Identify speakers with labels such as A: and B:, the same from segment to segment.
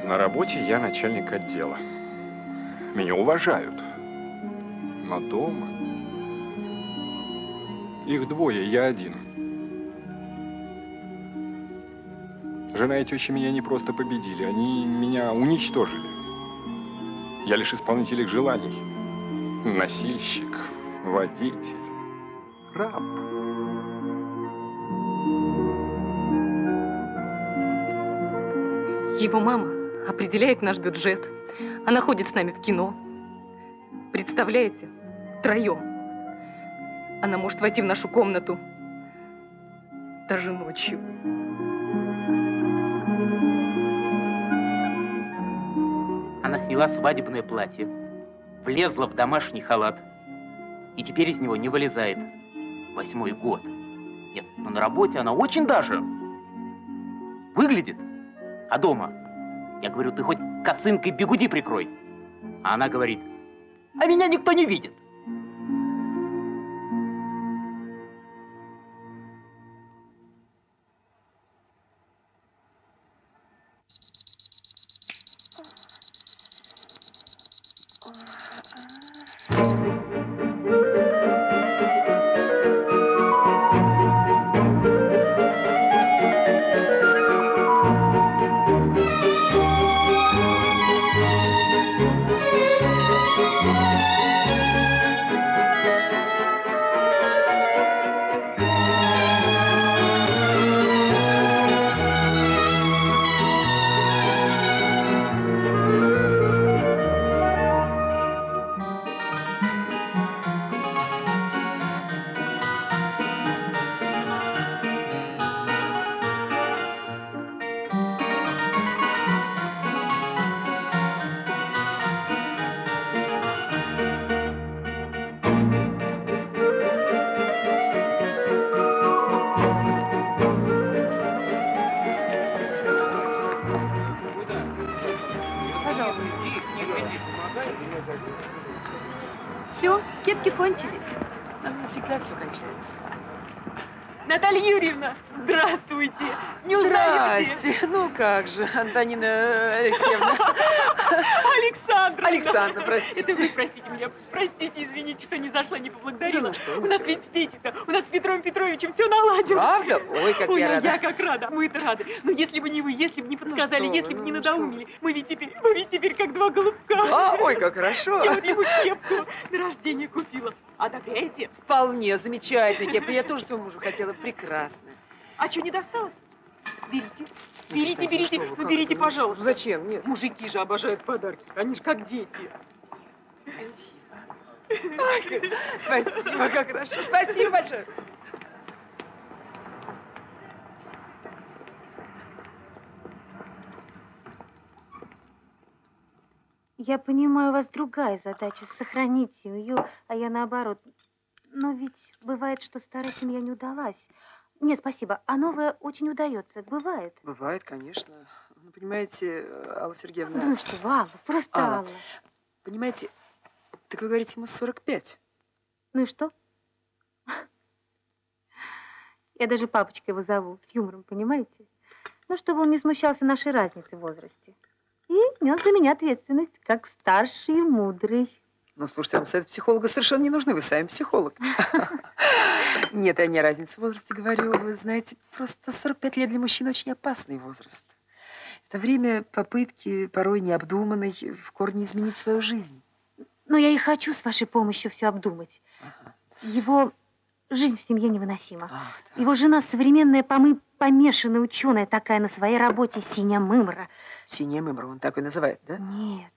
A: На работе я начальник отдела. Меня уважают. Но дома... Их двое, я один. Жена и теща меня не просто победили, они меня уничтожили. Я лишь исполнитель их желаний. Носильщик, водитель, раб.
B: Его мама определяет наш бюджет. Она ходит с нами в кино. Представляете? Втроем. Она может войти в нашу комнату даже ночью.
C: Она сняла свадебное платье, влезла в домашний халат и теперь из него не вылезает. 8-й год. Нет, но на работе она очень даже выглядит. А дома? Я говорю, ты хоть косынкой бигуди прикрой. А она говорит, а меня никто не видит.
B: Все, кепки кончились.
D: Всегда все кончается.
B: Наталья Юрьевна, здравствуйте. Не узнаете?
D: Здрасте. Ну как же, Антонина Алексеевна.
B: Александра.
D: Александра, простите.
B: Это вы простите меня. Простите, извините, что не зашла, не поблагодарила.
D: Да ну что,
B: у нас ведь с Петей-то, у нас с Петром Петровичем все наладилось.
D: Правда? Ой, как
B: Ой,
D: я
B: ну
D: рада.
B: я как рада, мы-то рады. Но если бы не вы, если бы не подсказали,
D: что
B: если
D: вы,
B: бы не
D: ну
B: надоумили, мы ведь теперь как два голубка.
D: Ой, как хорошо.
B: Я вот ему кепку на рождение купила. Одобряете?
D: Вполне замечательно, кепка. Я тоже своему мужу хотела. Прекрасно.
B: А что, не досталось? Берите.
D: Ну,
B: Берите,
D: кстати,
B: берите.
D: что вы,
B: Ну,
D: как
B: берите,
D: это?
B: пожалуйста.
D: Зачем? Нет.
B: Мужики же обожают подарки. Они же как дети.
D: Спасибо. Спасибо, как хорошо. Спасибо большое.
E: Я понимаю, у вас другая задача – сохранить семью, а я наоборот. Но ведь бывает, что старая семья не удалась. Нет, спасибо, а новая очень удается. Бывает.
D: Бывает, конечно. Ну, понимаете, Алла Сергеевна...
E: Да ну что, вы, Алла, просто
D: Алла.
E: Алла.
D: Понимаете, так вы говорите, ему 45.
E: Ну и что? Я даже папочкой его зову, с юмором, понимаете? Ну, чтобы он не смущался нашей разницы в возрасте. И нес за меня ответственность, как старший и мудрый.
D: Ну, слушайте, вам совет психолога совершенно не нужны, вы сами психолог. Нет, я не о разнице в возрасте говорю. Вы знаете, просто 45 лет для мужчин очень опасный возраст. Это время попытки, порой необдуманной, в корне изменить свою жизнь.
E: Но я и хочу с вашей помощью все обдумать.
D: Ага.
E: Его жизнь в семье невыносима.
D: Ах, да.
E: Его жена современная помешанная ученая такая на своей работе, синяя мымра.
D: Синяя мымра, он такой называет, да?
E: Нет,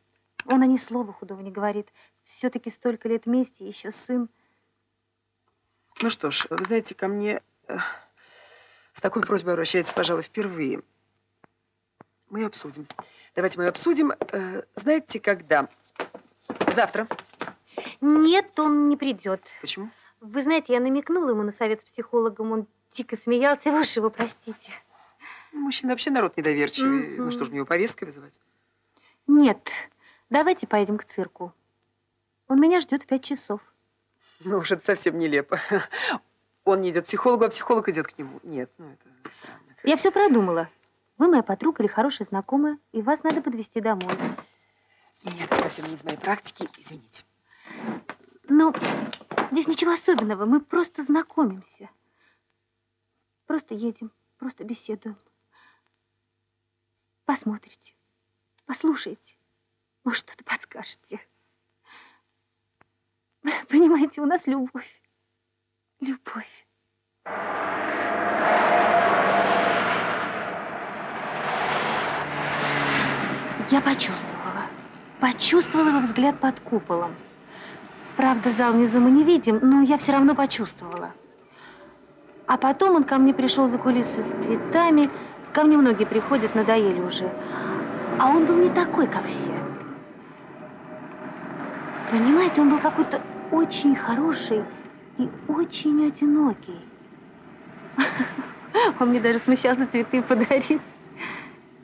E: он о ней слова худого не говорит. Все-таки столько лет вместе, еще сын.
D: Ну что ж, вы знаете, ко мне с такой просьбой обращается, пожалуй, впервые. Мы ее обсудим. Давайте мы ее обсудим. Знаете, когда? Завтра.
E: Нет, он не придет.
D: Почему?
E: Вы знаете, я намекнула ему на совет с психологом, он дико смеялся, вы уж его простите.
D: Мужчина вообще народ недоверчивый. Ну что ж, мне его повесткой вызывать?
E: Нет, давайте поедем к цирку. Он меня ждет в 5 часов.
D: Ну уж это совсем нелепо. Он не идет к психологу, а психолог идет к нему. Нет, ну это странно.
E: Я все продумала. Вы моя подруга или хорошая знакомая, и вас надо подвезти домой.
D: Нет, это совсем не из моей практики, извините.
E: Но здесь ничего особенного, мы просто знакомимся. Просто едем, просто беседуем. Посмотрите, послушайте, может, что-то подскажете. Понимаете, у нас любовь. Любовь. Я почувствовала его взгляд под куполом. Правда, зал внизу мы не видим, но я все равно почувствовала. А потом он ко мне пришел за кулисы с цветами. Ко мне многие приходят, надоели уже. А он был не такой, как все. Понимаете, он был какой-то очень хороший и очень одинокий. Он мне даже смущался цветы подарить.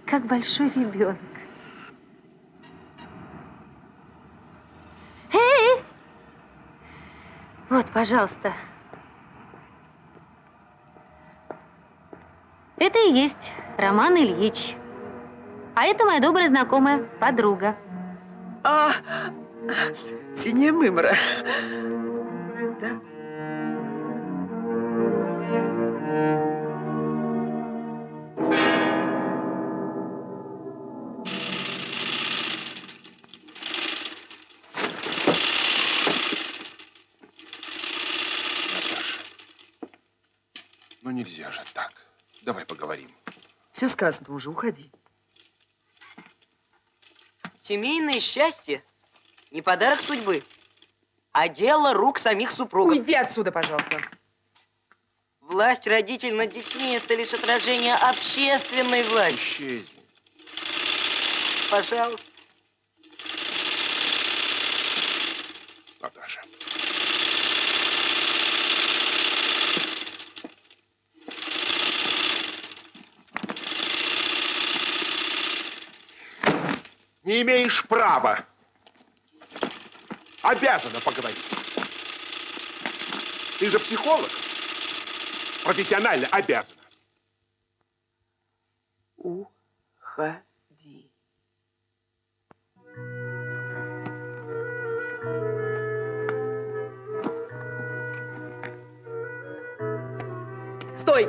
E: Как большой ребенок. Эй! Вот, пожалуйста. Это и есть Роман Ильич. А это моя добрая знакомая, подруга.
D: А, синяя мымра. Да?
F: Наташа, ну нельзя же так. Давай поговорим.
D: Все сказано уже, уходи.
G: Семейное счастье не подарок судьбы, а дело рук самих супругов.
D: Уйди отсюда, пожалуйста.
G: Власть родителей над детьми – это лишь отражение общественной власти.
F: Исчезни.
G: Пожалуйста.
F: Наташа. Не имеешь права. Обязана поговорить. Ты же психолог. Профессионально обязана.
D: Уходи. Стой!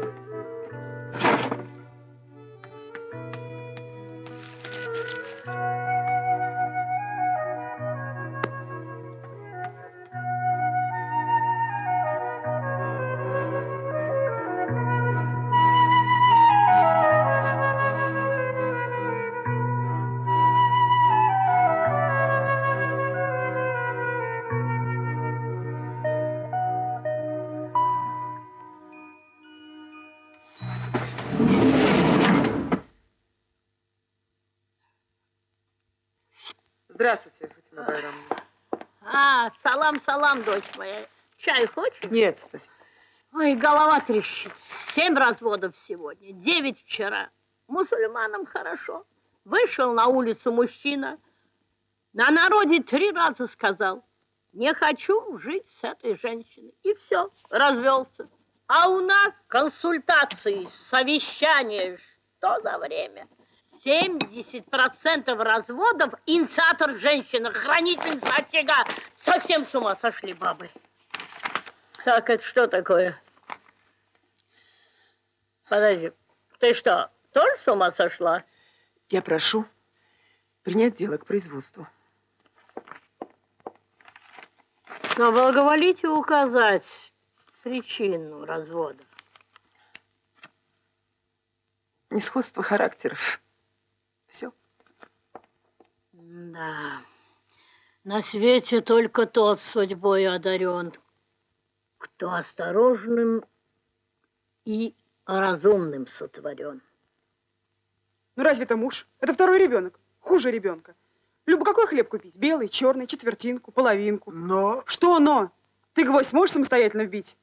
D: Здравствуйте, Фатима Байрамовна.
H: Салам, дочь моя. Чай хочешь?
D: Нет, спасибо.
H: Ой, голова трещит. 7 разводов сегодня, 9 вчера. Мусульманам хорошо. Вышел на улицу мужчина, на народе 3 раза сказал: не хочу жить с этой женщиной. И все, развелся. А у нас консультации, совещания, что за время? 70% разводов инициатор женщина, хранительница очага. Совсем с ума сошли бабы. Так, это что такое? Подожди, ты что, тоже с ума сошла?
D: Я прошу принять дело к производству.
H: Соблаговолите указать причину развода.
D: Несходство характеров. Все.
H: Да. На свете только тот судьбой одарен, кто осторожным и разумным сотворен.
I: Ну разве это муж? Это второй ребенок. Хуже ребенка. Люба, какой хлеб купить? Белый, черный, четвертинку, половинку.
F: Но...
I: Что но? Ты гвоздь можешь самостоятельно вбить?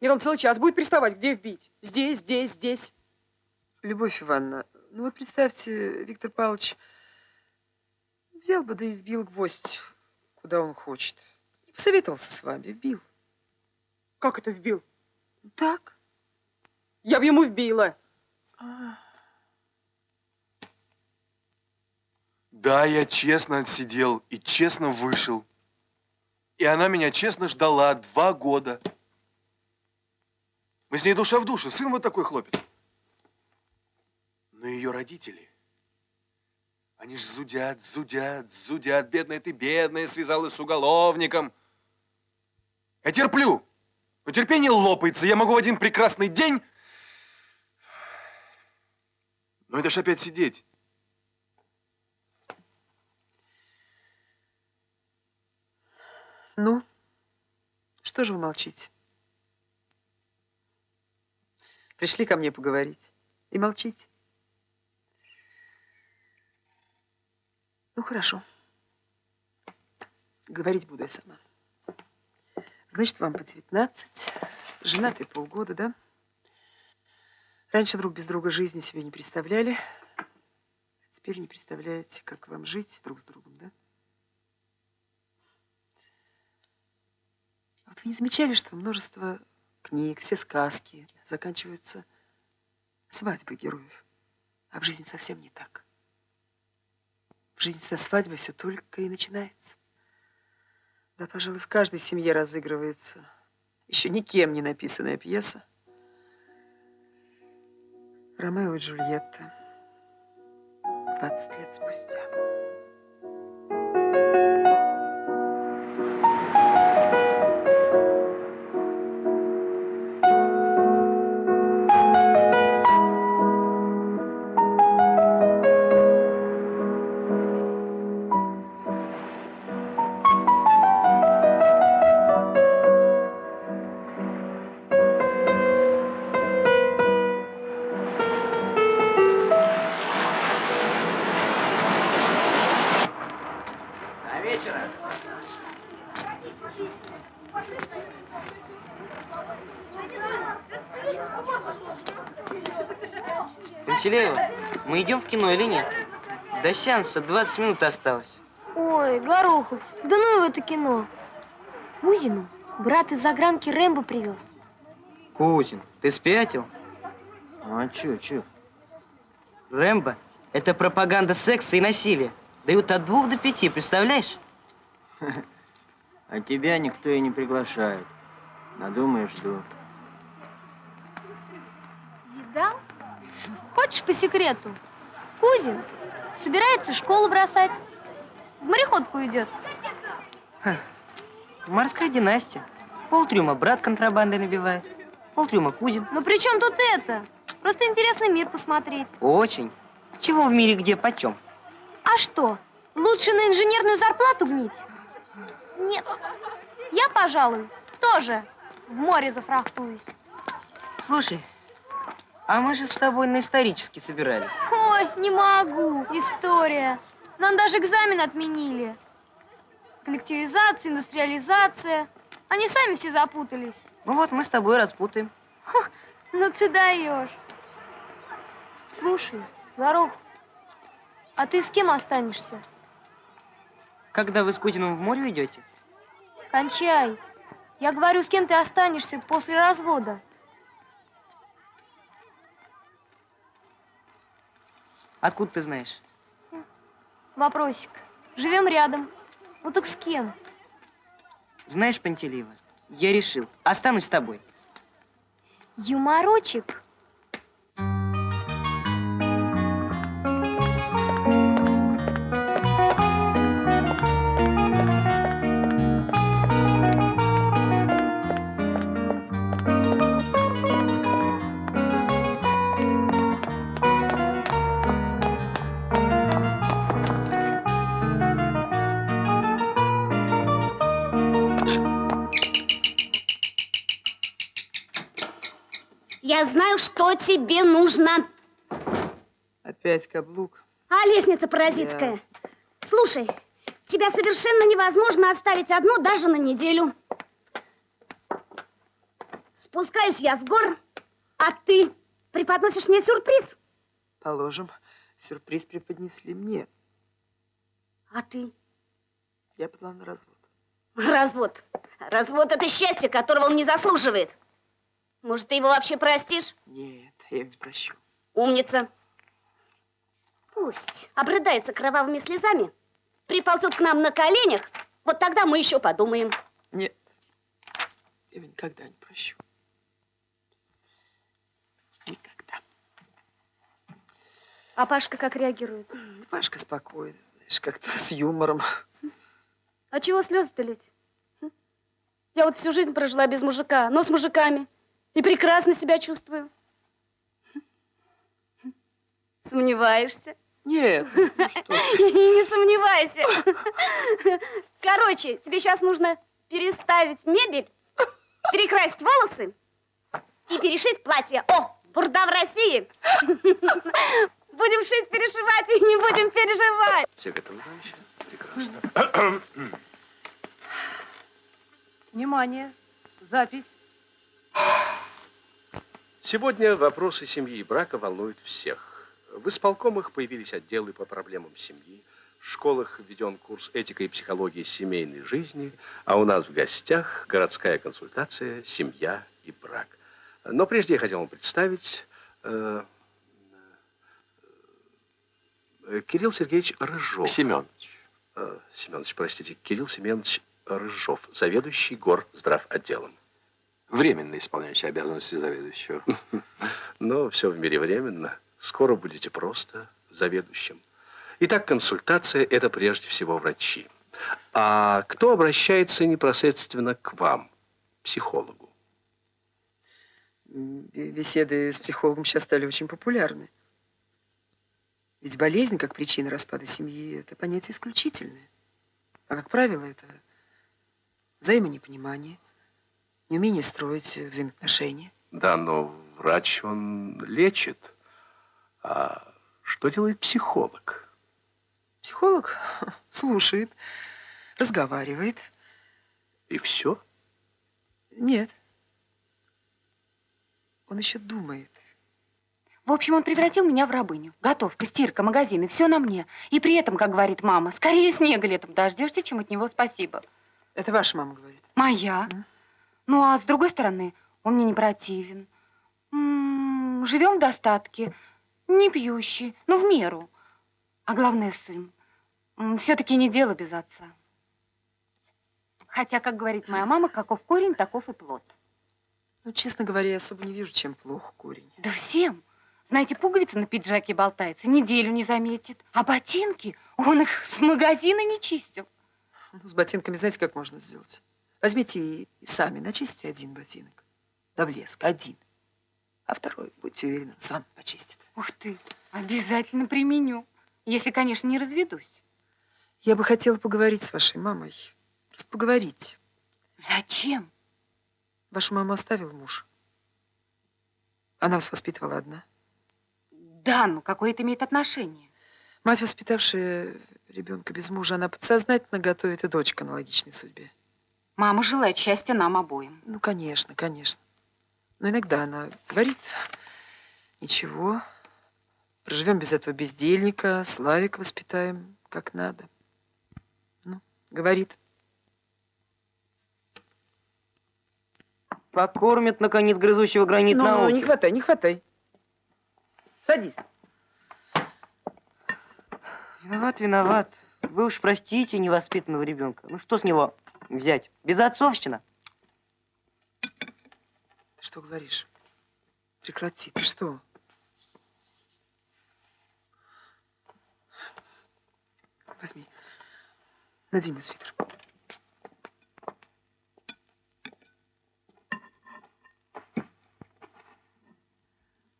I: Нет, он целый час будет приставать, где вбить? Здесь, здесь, здесь.
D: Любовь Ивановна, ну вот представьте, Виктор Павлович взял бы да и вбил гвоздь, куда он хочет. И посоветовался с вами, вбил.
I: Как это вбил?
D: Так.
I: Я бы ему вбила.
J: Да, я честно отсидел и честно вышел. И она меня честно ждала 2 года. Мы с ней душа в душу, сын вот такой хлопец. Но ее родители, они ж зудят, зудят, зудят. Бедная ты, бедная, связалась с уголовником. Я терплю, но терпение лопается. Я могу в один прекрасный день... Но это ж опять сидеть.
D: Ну, что же вы молчите? Пришли ко мне поговорить и молчите. Ну, хорошо. Говорить буду я сама. Значит, вам по 19, женатые полгода, да? Раньше друг без друга жизни себе не представляли. А теперь не представляете, как вам жить друг с другом, да? Вот вы не замечали, что множество книг, все сказки заканчиваются свадьбой героев, а в жизни совсем не так. В жизни со свадьбой все только и начинается. Да, пожалуй, в каждой семье разыгрывается еще никем не написанная пьеса «Ромео и Джульетта» 20 лет спустя.
G: Пантелеева, мы идем в кино или нет? До сеанса 20 минут осталось.
K: Ой, Горохов, да ну его это кино. Кузину брат из загранки Рэмбо привез.
G: Кузин, ты спятил? А чё? Рэмбо – это пропаганда секса и насилия. Дают от 2 до 5, представляешь?
L: А тебя никто и не приглашает. Надумаешь, жду.
K: Видал? Хочешь по секрету? Кузин собирается школу бросать. В мореходку идет.
G: Морская династия. Полтрюма брат контрабандой набивает, полтрюма кузин.
K: Ну при чем тут это? Просто интересный мир посмотреть.
G: Очень. Чего в мире где, почем?
K: А что, лучше на инженерную зарплату гнить? Нет. Я, пожалуй, тоже в море зафрахтуюсь.
G: Слушай, а мы же с тобой на исторический собирались.
K: Ой, не могу. История. Нам даже экзамен отменили. Коллективизация, индустриализация. Они сами все запутались.
G: Ну вот, мы с тобой распутаем.
K: Ну ты даешь. Слушай, Горох, а ты с кем останешься?
G: Когда вы с кузином в море идете?
K: Кончай. Я говорю, с кем ты останешься после развода.
G: Откуда ты знаешь?
K: Вопросик. Живем рядом. Ну так с кем?
G: Знаешь, Пантелеева, я решил, останусь с тобой.
K: Юморочек.
M: Я знаю, что тебе нужно.
D: Опять каблук.
M: А лестница паразитская.
D: Ясно.
M: Слушай, тебя совершенно невозможно оставить одну даже на неделю. Спускаюсь я с гор, а ты преподносишь мне сюрприз.
D: Положим, сюрприз преподнесли мне.
M: А ты?
D: Я подала на развод.
M: Развод. Развод – это счастье, которого он не заслуживает. Может, ты его вообще простишь?
D: Нет, я его не прощу.
M: Умница. пусть обрыдается кровавыми слезами, приползет к нам на коленях, вот тогда мы еще подумаем.
D: Нет, я его никогда не прощу. Никогда.
M: А Пашка как реагирует?
D: Пашка спокойно, знаешь, как-то с юмором.
M: А чего слезы-то лить? Я вот всю жизнь прожила без мужика, но с мужиками. И прекрасно себя чувствую. Сомневаешься?
D: Нет, ну что ты.
M: Не сомневайся. Короче, тебе сейчас нужно переставить мебель, перекрасить волосы и перешить платье. О, бурда в России! Будем шить, перешивать и не будем переживать.
F: Все готовы еще? Прекрасно.
B: Внимание, запись.
N: Сегодня вопросы семьи и брака волнуют всех. В исполкомах появились отделы по проблемам семьи, в школах введен курс «Этика и психология семейной жизни», а у нас в гостях городская консультация «Семья и брак». Но прежде я хотел вам представить Кирилл Сергеевич Рыжов. Семенович, простите, Кирилл Семенович Рыжов, заведующий горздравотделом.
F: Временно исполняющий обязанности заведующего.
N: Но все в мире временно. Скоро будете просто заведующим. Итак, консультация – это прежде всего врачи. А кто обращается непосредственно к вам, психологу?
D: Беседы с психологом сейчас стали очень популярны. Ведь болезнь, как причина распада семьи, это понятие исключительное. А, как правило, это взаимонепонимание, неумение строить взаимоотношения.
N: Да, но врач, он лечит. А что делает психолог?
D: Психолог слушает, разговаривает.
N: И все?
D: Нет. Он еще думает.
O: В общем, он превратил меня в рабыню. Готовка, стирка, магазины, все на мне. И при этом, как говорит мама, скорее снега летом дождешься, чем от него спасибо.
D: Это ваша мама говорит?
O: Моя. Ну, а с другой стороны, он мне не противен. Живем в достатке, не пьющий, но в меру. А главное, сын. Все-таки не дело без отца. Хотя, как говорит моя мама, каков корень, таков и плод.
D: Ну, честно говоря, я особо не вижу, чем плох корень.
O: Да всем. Знаете, пуговица на пиджаке болтается, неделю не заметит. А ботинки, он их с магазина не чистил.
D: Ну, с ботинками знаете, как можно сделать? Возьмите и сами начистите один ботинок. До блеска. Один. А второй, будьте уверены, сам почистит.
O: Ух ты, обязательно применю. Если, конечно, не разведусь.
D: Я бы хотела поговорить с вашей мамой. Просто поговорить.
O: Зачем?
D: Вашу маму оставил муж. Она вас воспитывала одна.
O: Да, ну какое это имеет отношение?
D: Мать, воспитавшая ребенка без мужа, она подсознательно готовит и дочь к аналогичной судьбе.
O: Мама желает счастья нам обоим.
D: Ну, конечно, конечно. Но иногда она говорит: ничего, проживем без этого бездельника, Славика воспитаем как надо. Ну, говорит.
G: Покормят, наконец, грызущего гранит науки.
D: Ну, не хватай, не хватай. Садись.
G: Виноват, виноват. Вы уж простите невоспитанного ребенка. Ну что с него взять? Безотцовщина.
D: Ты что говоришь? Прекрати, ты что? Возьми. Надень мой свитер.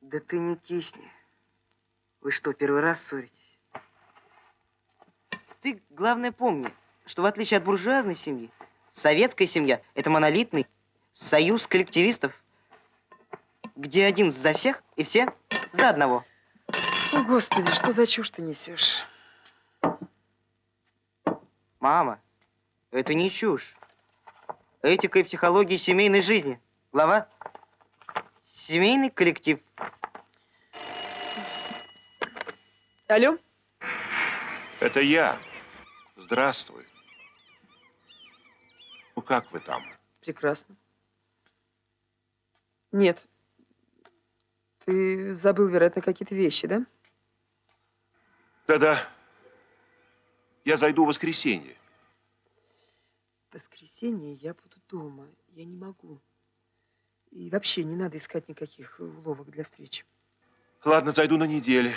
G: Да ты не кисни. Вы что, первый раз ссоритесь? Ты, главное, помни, что в отличие от буржуазной семьи, советская семья – это монолитный союз коллективистов, где один за всех и все за одного.
D: О, Господи, что за чушь ты несешь?
G: Мама, это не чушь. Этика и психология семейной жизни. Глава «Семейный коллектив».
D: Алло?
F: Это я. Здравствуй. Ну, как вы там?
D: Прекрасно. Нет. Ты забыл, вероятно, какие-то вещи, да?
F: Да-да. Я зайду в воскресенье.
D: В воскресенье я буду дома. Я не могу. И вообще не надо искать никаких уловок для встречи.
F: Ладно, зайду на неделе.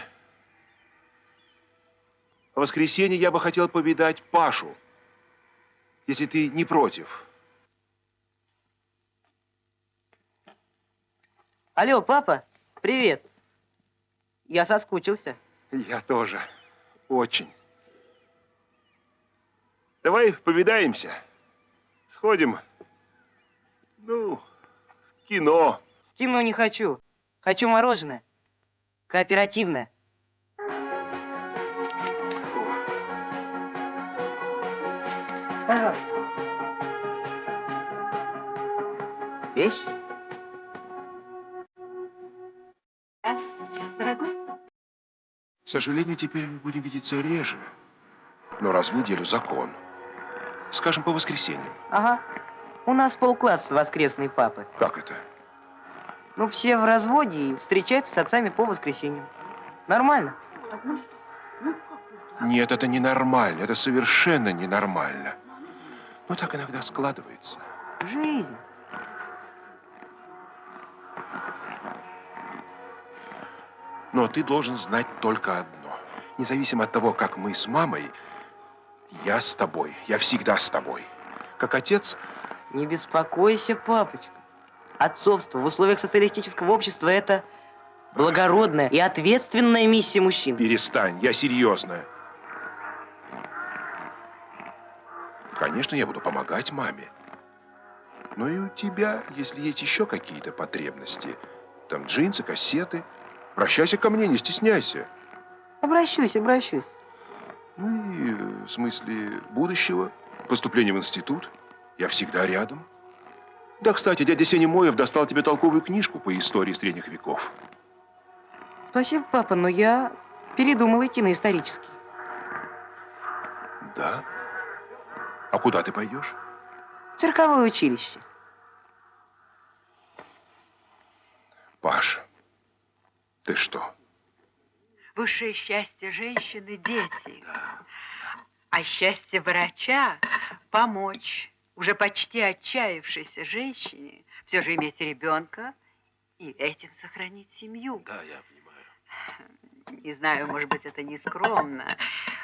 F: В воскресенье я бы хотел повидать Пашу, если ты не против.
G: Алло, папа, привет. Я соскучился.
F: Я тоже. Очень. Давай повидаемся. Сходим. Ну, в кино.
G: Кино не хочу. Хочу мороженое. Кооперативное. Пожалуйста. Вещь?
F: К сожалению, теперь мы будем видеться реже. Но раз в неделю закон. Скажем, по воскресеньям.
G: Ага. У нас полкласса воскресные папы.
F: Как это?
G: Ну, все в разводе и встречаются с отцами по воскресеньям. Нормально?
F: Нет, это ненормально. Это совершенно ненормально. Но так иногда складывается.
G: Жизнь.
F: Но ты должен знать только одно. Независимо от того, как мы с мамой, я с тобой. Я всегда с тобой. Как отец...
G: Не беспокойся, папочка. Отцовство в условиях социалистического общества – это благородная и ответственная миссия мужчин.
F: Перестань, я серьезно. Конечно, я буду помогать маме. Но и у тебя, если есть еще какие-то потребности, там джинсы, кассеты, обращайся ко мне, не стесняйся.
G: Обращусь, обращусь.
F: Ну и в смысле будущего, поступления в институт, я всегда рядом. Да, кстати, дядя Сеня Моев достал тебе толковую книжку по истории средних веков.
G: Спасибо, папа, но я передумал идти на исторический.
F: Да? А куда ты пойдешь?
G: В цирковое училище.
F: Паша, ты что?
P: Высшее счастье женщины – дети. А счастье врача – помочь уже почти отчаявшейся женщине все же иметь ребенка и этим сохранить семью.
N: Да, я понимаю.
P: Не знаю, может быть, это не скромно,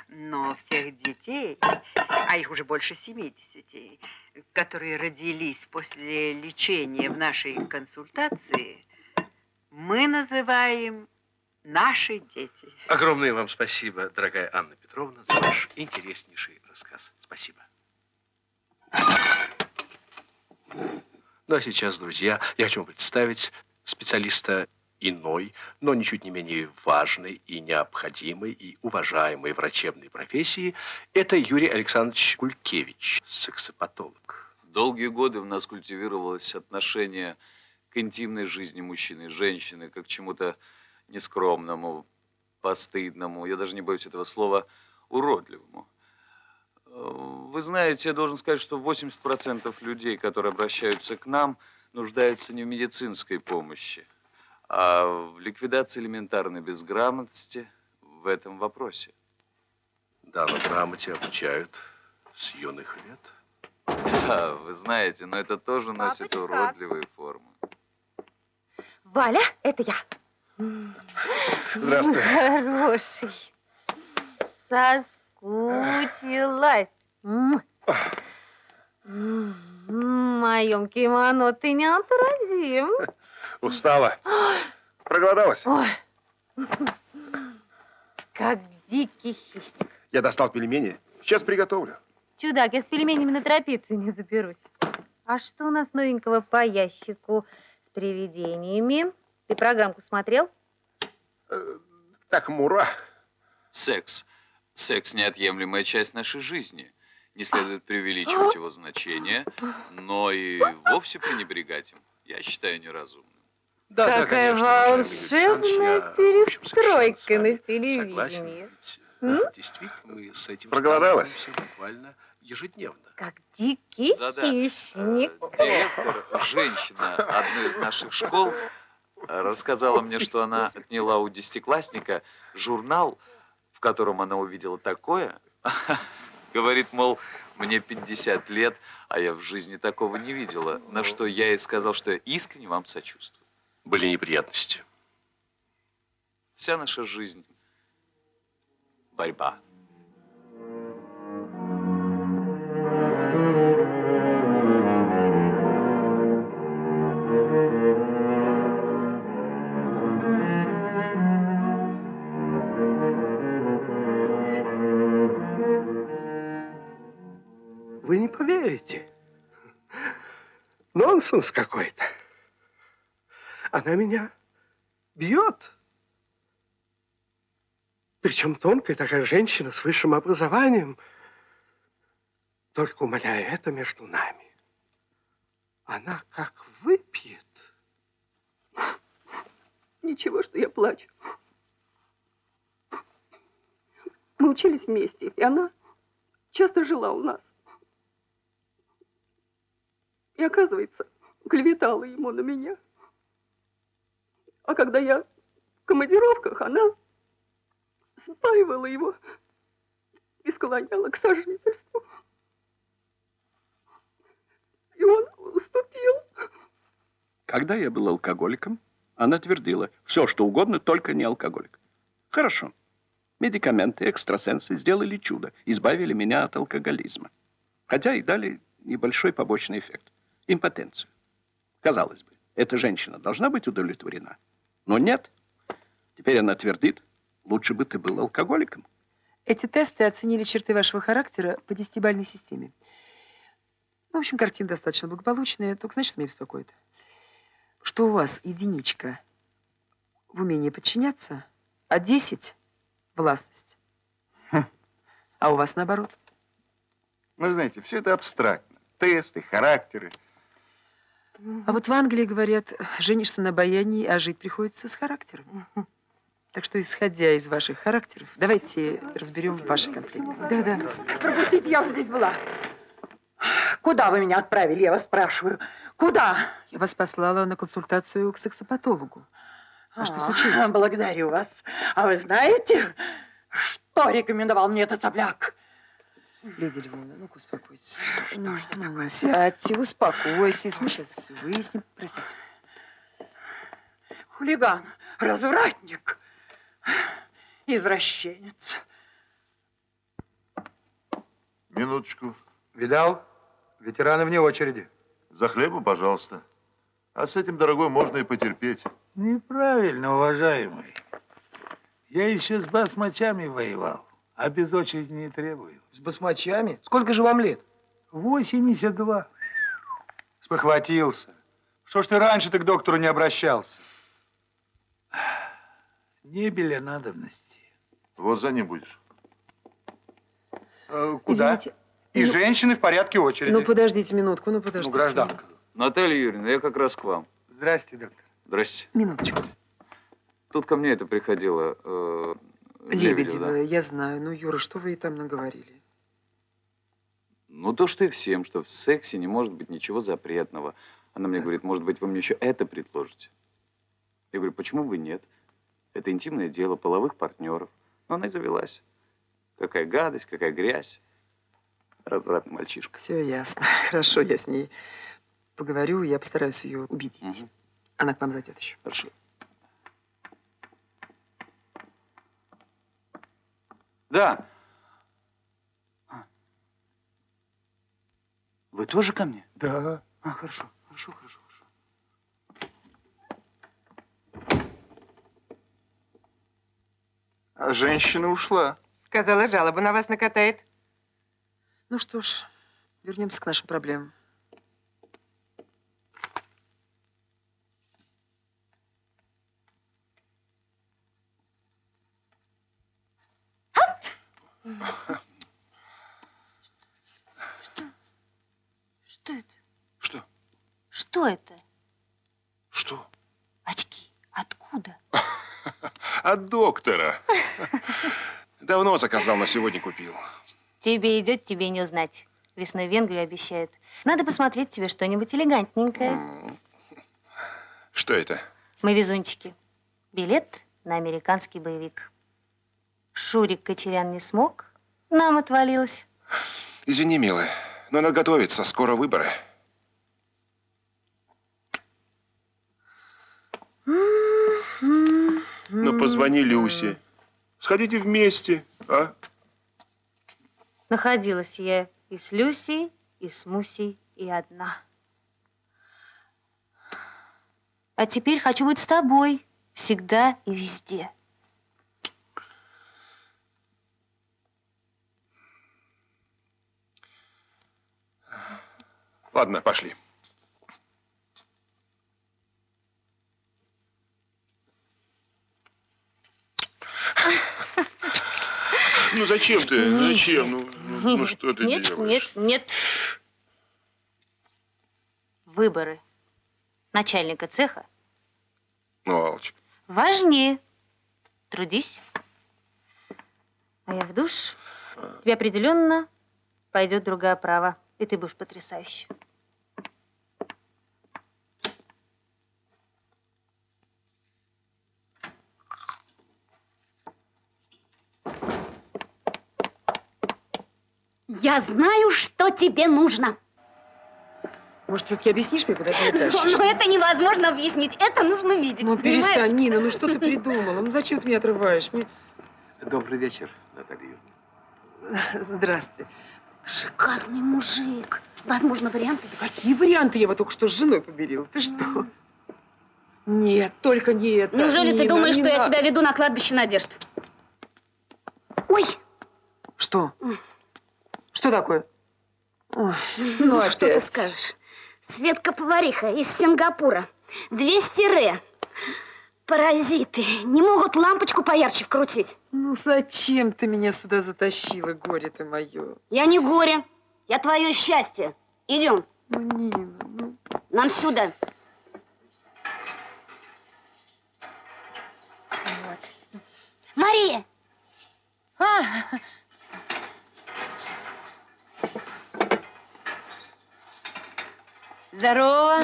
P: но всех детей, а их уже больше 70, которые родились после лечения в нашей консультации, мы называем наши дети.
N: Огромное вам спасибо, дорогая Анна Петровна, за ваш интереснейший рассказ. Спасибо. Ну а сейчас, друзья, я хочу представить специалиста иной, но ничуть не менее важной и необходимой и уважаемой врачебной профессии. Это Юрий Александрович Кулькевич, сексопатолог.
Q: Долгие годы в нас культивировалось отношение к интимной жизни мужчины и женщины, как к чему-то нескромному, постыдному, я даже не боюсь этого слова, уродливому. Вы знаете, я должен сказать, что 80% людей, которые обращаются к нам, нуждаются не в медицинской помощи, а в ликвидации элементарной безграмотности в этом вопросе.
N: Да, но грамоте обучают с юных лет.
Q: Да, вы знаете, но это тоже носит уродливые формы.
E: Валя, это я.
F: Здравствуй.
E: Хороший. Соскучилась. В моем кимоно ты неотразим.
F: Устала? Проголодалась?
E: Ой. Как дикий хищник.
F: Я достал пельмени. Сейчас приготовлю.
E: Чудак, я с пельменями на трапецию не заберусь. А что у нас новенького по ящику с привидениями? Ты программку смотрел?
F: Так, мура.
Q: Секс. Секс – неотъемлемая часть нашей жизни. Не следует преувеличивать его значение, но и вовсе пренебрегать им, я считаю, неразумным.
N: Да,
E: какая
N: да, конечно,
E: волшебная перестройка на телевидении.
N: Действительно, мы с этим
F: проголодалась
N: буквально ежедневно.
E: Как дикий
Q: Да-да.
E: хищник.
Q: Директор, женщина одной из наших школ, рассказала мне, что она отняла у 10-классника журнал, в котором она увидела такое, говорит, мол, мне 50 лет, а я в жизни такого не видела. На что я ей сказал, что я искренне вам сочувствую.
N: Были неприятности.
Q: Вся наша жизнь – борьба.
R: Вы не поверите. Нонсенс какой-то. Она меня бьет. Причем тонкая такая женщина с высшим образованием. Только, умоляю, это между нами. Она как выпьет.
I: Ничего, что я плачу. Мы учились вместе, и она часто жила у нас. И, оказывается, клеветала ему на меня. А когда я в командировках, она спаивала его и склоняла к сожительству. И он уступил.
S: Когда я был алкоголиком, она твердила, все, что угодно, только не алкоголик. Хорошо. Медикаменты, экстрасенсы сделали чудо, избавили меня от алкоголизма. Хотя и дали небольшой побочный эффект. Импотенцию. Казалось бы, эта женщина должна быть удовлетворена. Но нет. Теперь она твердит, лучше бы ты был алкоголиком.
D: Эти тесты оценили черты вашего характера по 10-бальной системе. Ну, в общем, картина достаточно благополучная, только знаешь, что меня беспокоит? Что у вас единичка в умении подчиняться, а 10 – властность. А у вас наоборот.
T: Ну, знаете, все это абстрактно. Тесты, характеры.
D: А вот в Англии, говорят, женишься на обаянии, а жить приходится с характером. Так что, исходя из ваших характеров, давайте разберем ваши конфликты.
U: Да-да. Пропустите, я вот здесь была. Куда вы меня отправили, я вас спрашиваю? Куда?
D: Я вас послала на консультацию к сексопатологу. А что случилось?
U: Благодарю вас. А вы знаете, что рекомендовал мне этот сопляк?
D: Леди Львовна, ну-ка успокойтесь. Ну, сядьте, успокойтесь. Мы сейчас выясним. Простите.
U: Хулиган, развратник, извращенец.
T: Минуточку.
V: Видал? Ветераны вне очереди.
T: За хлебом, пожалуйста. А с этим, дорогой, можно и потерпеть.
W: Неправильно, уважаемый. Я еще с басмачами воевал, а без очереди не требую.
V: С басмачами? Сколько же вам лет?
W: 82.
V: Спохватился. Что ж ты раньше-то к доктору не обращался?
W: Не без надобности.
T: Вот за ним будешь.
V: Куда?
D: Извините.
V: И женщины в порядке очереди.
D: Ну, подождите минутку, ну, подождите.
V: Ну, гражданка.
Q: Наталья Юрьевна, я как раз к вам.
V: Здрасте, доктор.
Q: Здрасте.
D: Минуточку.
Q: Тут ко мне это приходила
D: Лебедева, я знаю. Ну, Юра, что вы ей там наговорили?
Q: Ну, то, что и всем, что в сексе не может быть ничего запретного. Она мне говорит, может быть, вы мне еще это предложите? Я говорю, почему бы нет? Это интимное дело половых партнеров. Но она и завелась. Какая гадость, какая грязь. Развратный мальчишка.
D: Все ясно. Хорошо, я с ней поговорю, я постараюсь ее убедить. Угу. Она к вам зайдет еще.
Q: Хорошо. Да. Вы тоже ко мне?
V: Да.
Q: А, хорошо, хорошо, хорошо, хорошо.
T: А женщина ушла.
X: Сказала, жалобу на вас накатает.
D: Ну что ж, вернемся к нашим проблемам.
E: Что это?
F: Что?
E: Что это?
F: Что?
E: Очки. Откуда?
F: От доктора. Давно заказал, но сегодня купил.
E: Тебе идет, тебе не узнать. Весной в Венгрию обещают. Надо посмотреть тебе что-нибудь элегантненькое.
F: Что это?
E: Мы везунчики. Билет на американский боевик. Шурик Кочерян не смог, нам отвалилось.
F: Извини, милая, но надо готовиться, скоро выборы. Ну, позвони Люсе. Сходите вместе, а?
E: Находилась я и с Люсей, и с Мусей, и одна. А теперь хочу быть с тобой всегда и везде.
F: Ладно, пошли. Ну зачем ты? Ну, зачем? Ну что ты делаешь?
E: Нет. Выборы начальника цеха
F: Ну, Алочка.
E: важнее. Трудись. А я в душ. Тебе определенно пойдет другая права. И ты будешь потрясающий.
M: Я знаю, что тебе нужно.
D: Может, все-таки объяснишь мне, куда ты меня тащишь?
M: Но это невозможно объяснить. Это нужно видеть.
D: Ну,
M: понимаешь?
D: перестань, Нина, ну что ты придумала? Ну, зачем ты меня отрываешь?
N: Добрый вечер, Наталья Юрьевна.
D: Здравствуйте.
M: Шикарный мужик. Возможно, варианты.
D: Какие варианты? Я его только что с женой поберила. Ты что? Нет, только не это.
M: Неужели ты
D: Нина,
M: думаешь,
D: не
M: что я
D: надо.
M: тебя веду на кладбище надежд? Ой!
D: Что? Что такое? Ой,
M: Ну,
D: опять.
M: что ты скажешь? Светка-повариха из Сингапура. 200 ре. Паразиты. Не могут лампочку поярче вкрутить.
D: Ну, зачем ты меня сюда затащила, горе ты мое?
M: Я не горе. Я твое счастье. Идем.
D: Ну, Нина, ну...
M: Нам сюда. Вот. Мария!
A: Здорово.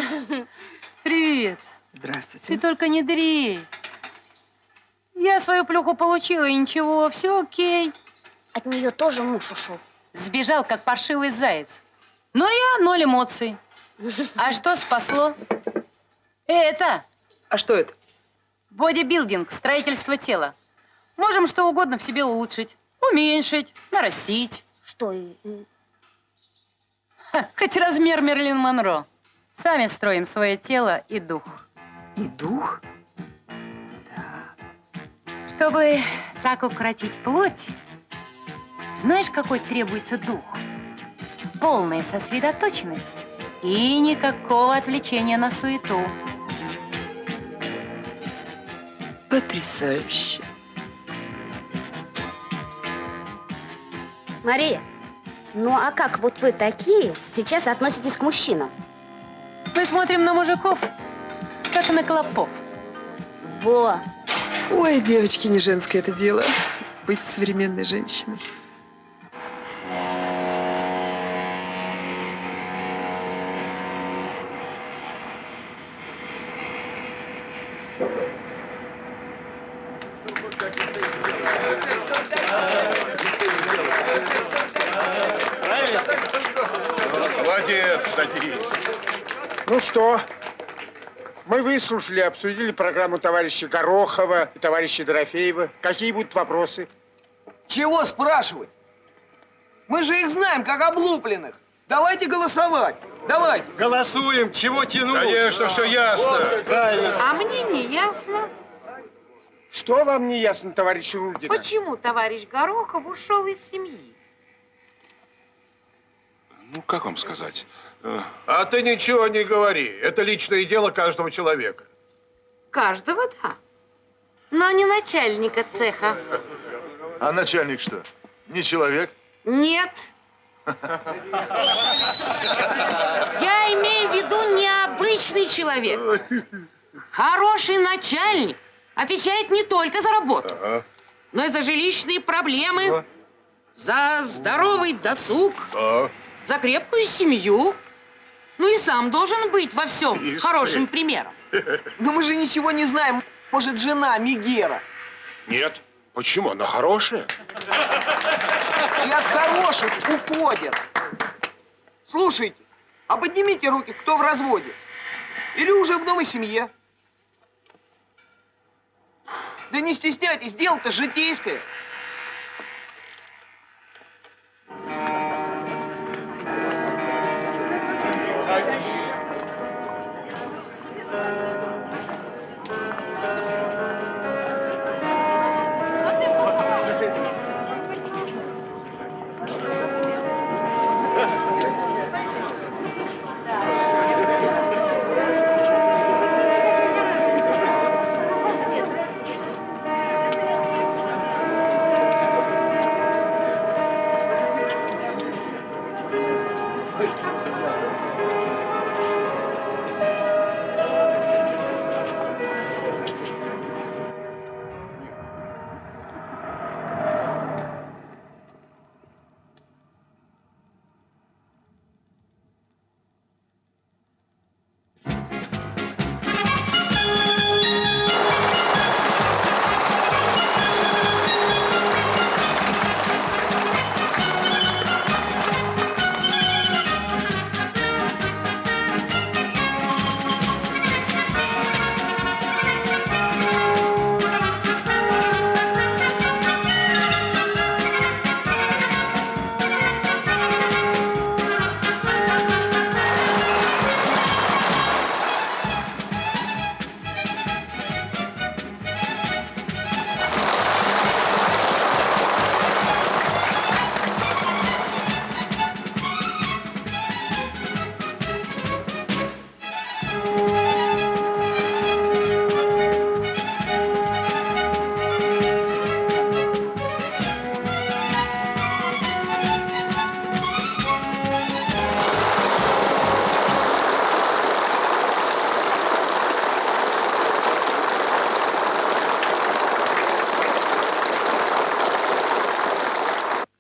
A: Привет.
D: Здравствуйте.
A: Ты только не дрейфь. Я свою плюху получила, и ничего, все окей.
M: От нее тоже муж ушел.
A: Сбежал, как паршивый заяц. Но я 0 эмоций. А что спасло? Это.
D: А что это?
A: Бодибилдинг, строительство тела. Можем что угодно в себе улучшить. Уменьшить, нарастить.
M: Что?
A: Хоть размер Мерлин Монро. Сами строим свое тело и дух.
D: И дух?
A: Чтобы так укротить плоть, знаешь, какой требуется дух? Полная сосредоточенность и никакого отвлечения на суету.
D: Потрясающе.
M: Мария, ну а как вот вы такие сейчас относитесь к мужчинам?
A: Мы смотрим на мужиков, как на клопов.
M: Во!
D: Ой, девочки, не женское это дело. Быть современной женщиной.
T: Молодец, садись.
R: Ну что, мы выслушали, обсудили программу товарища Горохова и товарища Дорофеева. Какие будут вопросы?
C: Чего спрашивать? Мы же их знаем, как облупленных. Давайте голосовать. Давайте.
R: Голосуем. Чего тянуть?
T: Конечно, все ясно.
R: Правильно.
U: А мне не ясно,
R: Что вам не ясно, товарищ Рудин?
U: почему товарищ Горохов ушел из семьи.
F: Ну, как вам сказать?
T: А ты ничего не говори. Это личное дело каждого человека.
U: Каждого, да. Но не начальника цеха.
T: А начальник что? Не человек?
U: Нет. Я имею в виду необычный человек. Хороший начальник отвечает не только за работу, но и за жилищные проблемы, за здоровый досуг, за крепкую семью. Ну и сам должен быть во всем хорошим примером.
C: Но мы же ничего не знаем. Может, жена Мегера?
T: Нет.
F: Почему? Она хорошая.
C: И от хороших уходят. Слушайте, а поднимите руки, кто в разводе. Или уже в новой семье. Да не стесняйтесь, дело-то житейское.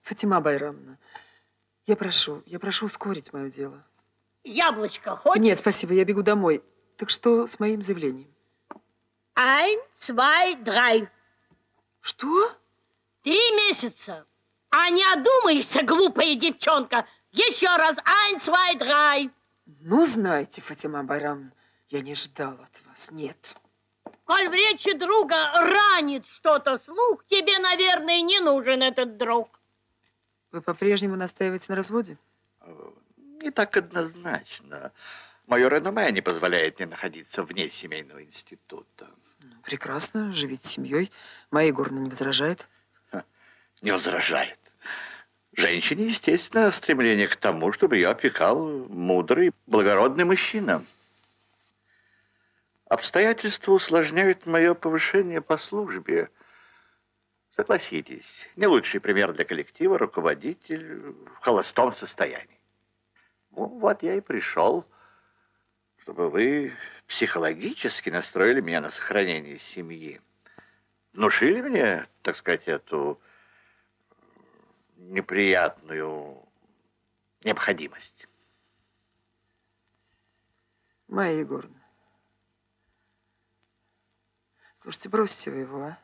D: Фатима Байрамовна, я прошу ускорить мое дело.
H: Яблочко хочешь?
D: Нет, спасибо, я бегу домой. Так что с моим заявлением?
H: 1, 2, 3.
D: Что?
H: 3 месяца. А не одумаешься, глупая девчонка. Еще раз. 1, 2, 3.
D: Ну, знаете, Фатима Байрамовна, я не ожидала от вас, нет.
H: Коль в речи друга ранит что-то слух, тебе, наверное, не нужен этот друг.
D: Вы по-прежнему настаиваете на разводе?
J: Не так однозначно. Мое реноме не позволяет мне находиться вне семейного института.
D: Прекрасно, живите с семьей. Моя Егоровна не возражает?
J: Не возражает. Женщине, естественно, стремление к тому, чтобы ее опекал мудрый, благородный мужчина. Обстоятельства усложняют мое повышение по службе. Согласитесь, не лучший пример для коллектива руководитель в холостом состоянии. Ну, вот я и пришел, чтобы вы психологически настроили меня на сохранение семьи. Внушили мне, так сказать, эту неприятную необходимость.
D: Майя Егоровна, слушайте, бросьте вы его, а?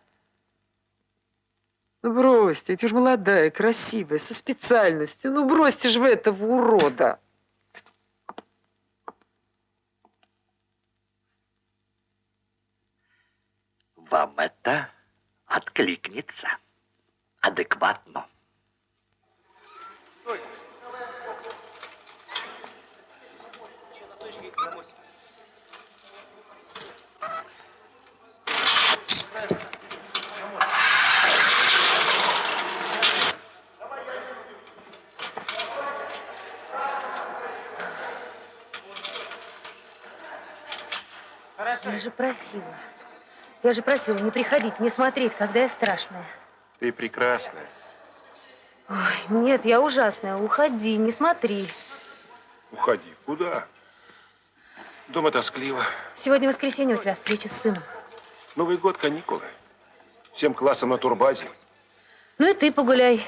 D: Ну, бросьте, ведь уж молодая, красивая, со специальностью. Ну, бросьте же вы этого урода.
J: Вам это откликнется адекватно.
E: Я же просила не приходить, не смотреть, когда я страшная.
F: Ты прекрасная.
E: Ой, нет, я ужасная. Уходи, не смотри.
F: Уходи. Куда? Дома тоскливо.
E: Сегодня воскресенье, у тебя встреча с сыном.
F: Новый год, каникулы. Всем классом на турбазе.
E: Ну и ты погуляй.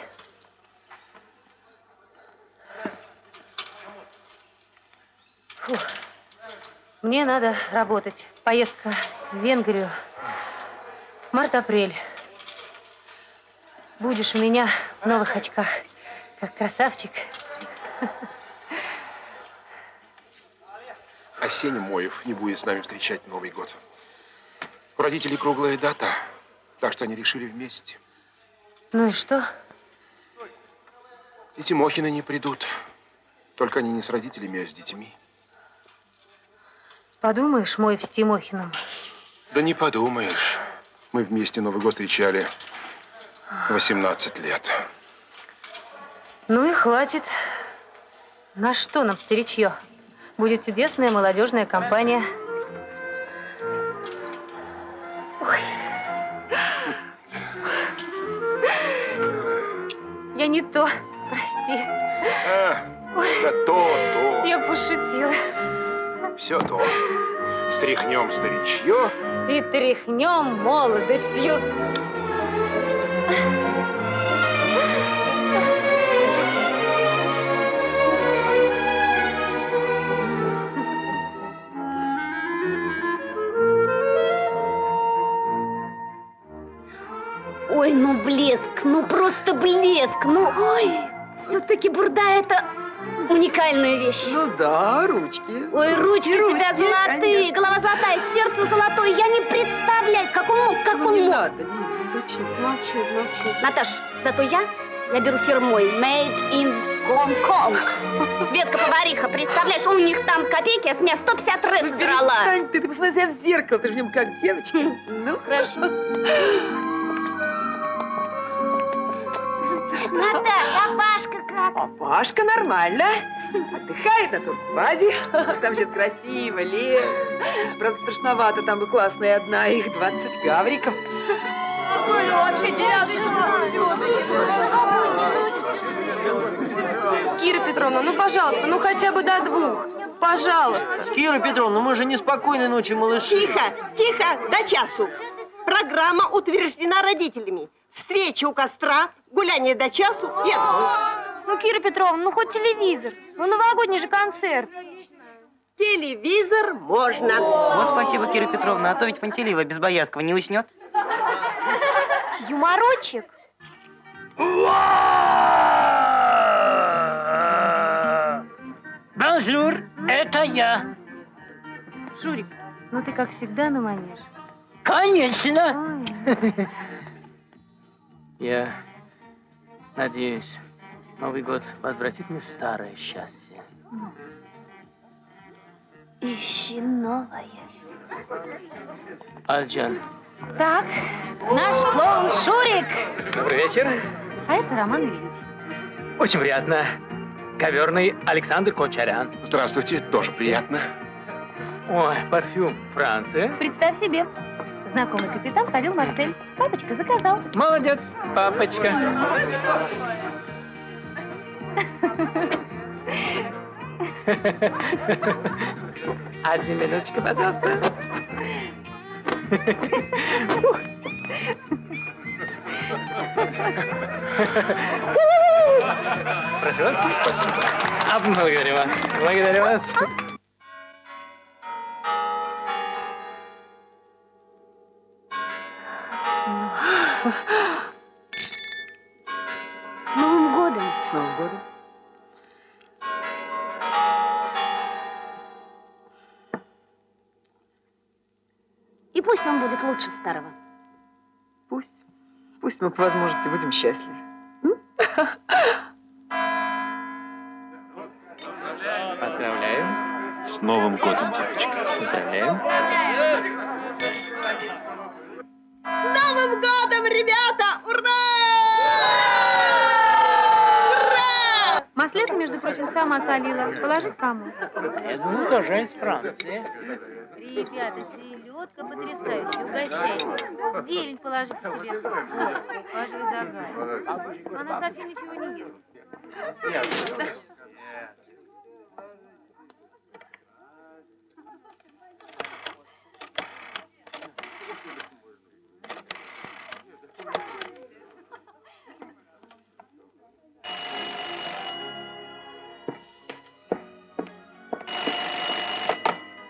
E: Фух. Мне надо работать. Поездка в Венгрию. Март-апрель. будешь у меня в новых очках, как красавчик.
F: А Сеня Моев не будет с нами встречать Новый год. У родителей круглая дата, так что они решили вместе.
E: Ну и что?
F: И Тимохины не придут. Только они не с родителями, а с детьми.
E: Подумаешь, Моев с Тимохиным.
F: Да не подумаешь. Мы вместе Новый год встречали 18 лет.
E: Ну и хватит. На что нам старичье? Будет чудесная молодежная компания. Ой. Я не то, прости.
F: Да то.
E: Я пошутила.
F: Все то. Стряхнем старичье.
E: И тряхнем молодостью.
M: Ой, ну блеск, ну просто блеск, ну ой, все-таки бурда это уникальная вещь.
D: Ну да, ручки.
M: Ой, ручки у тебя золотые,
D: конечно.
M: голова золотая, сердце золотое. Я не представляю, как он мог, как он
D: Не
M: мог.
D: надо, зачем?
M: Молчу. Наташ, зато я беру фирмой Made in Гонконг. Светка повариха, представляешь, у них там копейки, а с меня 150 раз
D: Ну
M: драла.
D: перестань ты посмотри себя в зеркало, ты же в нем как девочка. Ну, хорошо.
M: Наташ, а Пашка как?
D: А Пашка нормально. Отдыхает на турбазе. Там сейчас красиво, лес. Правда, страшновато, там и классная одна, их 20 гавриков.
B: Кира Петровна, ну, пожалуйста, ну хотя бы до 2. Пожалуйста.
G: Кира Петровна, мы же не спокойной ночи, малыши.
K: Тихо, до часу. Программа утверждена родителями. Встреча у костра, гуляние до часу и отбой.
E: Ну, Кира Петровна, ну хоть телевизор. Ну, новогодний же концерт.
K: Телевизор можно.
G: Вот спасибо, Кира Петровна, а то ведь Пантелеева без Боярского не уснет.
M: Юморочек.
L: Бонжур, это я.
E: Шурик, ну ты как всегда на манер.
L: Конечно.
E: Ой.
L: Я надеюсь, Новый год возвратит мне старое счастье.
M: Ищи новое.
L: Альджан.
E: Так, наш клоун Шурик.
L: Добрый вечер.
E: А это Роман Ильич.
L: Очень приятно. Коверный Александр Кончарян.
F: Здравствуйте, тоже приятно.
L: Ой, парфюм Франция.
E: Представь себе, знакомый капитан Павел Марсель. Папочка заказал.
L: Молодец, папочка. Один минуточку, пожалуйста. Прошу вас.
F: Спасибо.
L: Благодарю вас. Благодарю вас.
M: С Новым годом.
D: С Новым годом.
M: И пусть он будет лучше старого.
D: Пусть. Пусть мы по возможности будем счастливы.
L: Поздравляю.
Q: С Новым годом, девочка.
L: Поздравляю.
K: С Новым годом, ребята! Ура!
E: Маслета, между прочим, сама солила. Положить кому?
L: Я думаю, тоже из Франции.
E: Ребята, селедка потрясающая. Угощайтесь. Зелень положите себе. Ухаживай за Галей. Она совсем ничего не ест.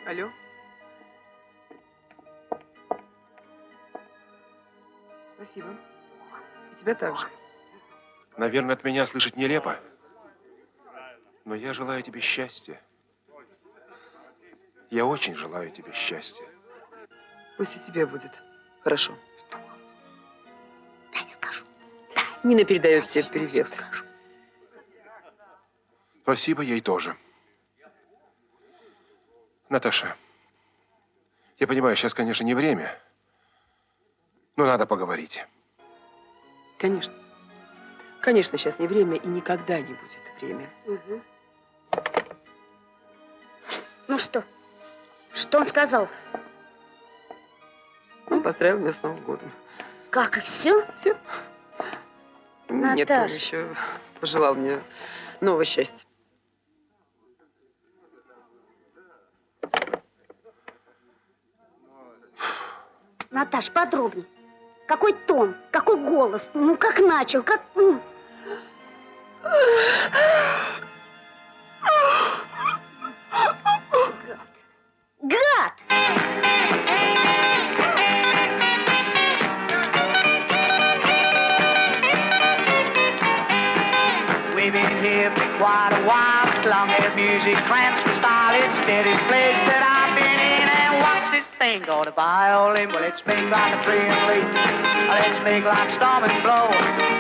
D: Алло? Спасибо. И тебя также.
F: Наверное, от меня слышать нелепо, но я желаю тебе счастья. Я очень желаю тебе счастья.
D: Пусть и тебе будет. Хорошо.
M: Дай скажу.
D: Нина передает тебе привет.
F: Спасибо ей тоже. Наташа, я понимаю, сейчас, конечно, не время, но надо поговорить.
D: Конечно. Конечно, сейчас не время и никогда не будет время.
M: Угу. Ну что? Что он сказал?
D: Он поздравил меня с Новым годом.
M: Как, и все?
D: Все. Нет, он
M: Наташ.
D: еще пожелал мне нового счастья.
M: Наташ, подробней. Какой тон, какой голос, ну как начал, как... Гад!
I: We've been here for quite a while, as long as music cramps for style. It's the steadiest place that I've been in. And what's this thing called a violin? Well, let's make like a tree and leaf. Let's make like storm and blow.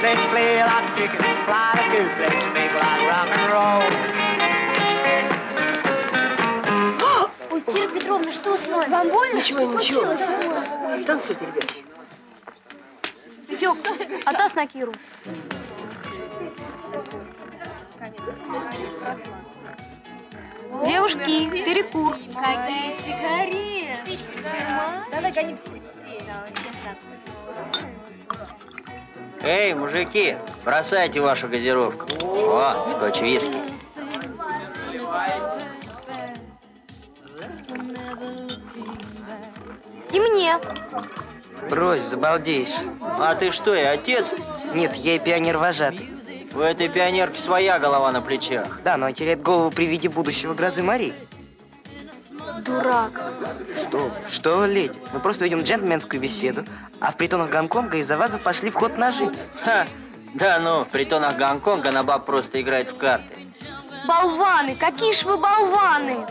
I: Let's play like chicken, fly the coop. Let's make like rock and roll.
M: Ой, Кира Петровна, что с вами? Вам больно?
K: Ничего,
M: Что
K: ничего.
M: случилось?
K: Танцуйте, ребят.
M: Витек, отдаст на Киру. Девушки, перекур.
E: Какие сигареты. Давай гони быстрее.
G: Эй, мужики, бросайте вашу газировку. О, скотч-виски.
M: И мне.
G: Брось, забалдеешь. А ты что, и отец?
O: Нет, я и пионер-вожатый.
G: У этой пионерки своя голова на плечах.
O: Да, но она теряет голову при виде будущего грозы Марии.
M: Дурак.
O: Что вы, леди? Мы просто ведем джентльменскую беседу, а в притонах Гонконга из-за вас пошли в ход ножи.
G: Ха! Да ну, в притонах Гонконга на баб просто играет в карты.
M: Болваны, какие ж вы болваны.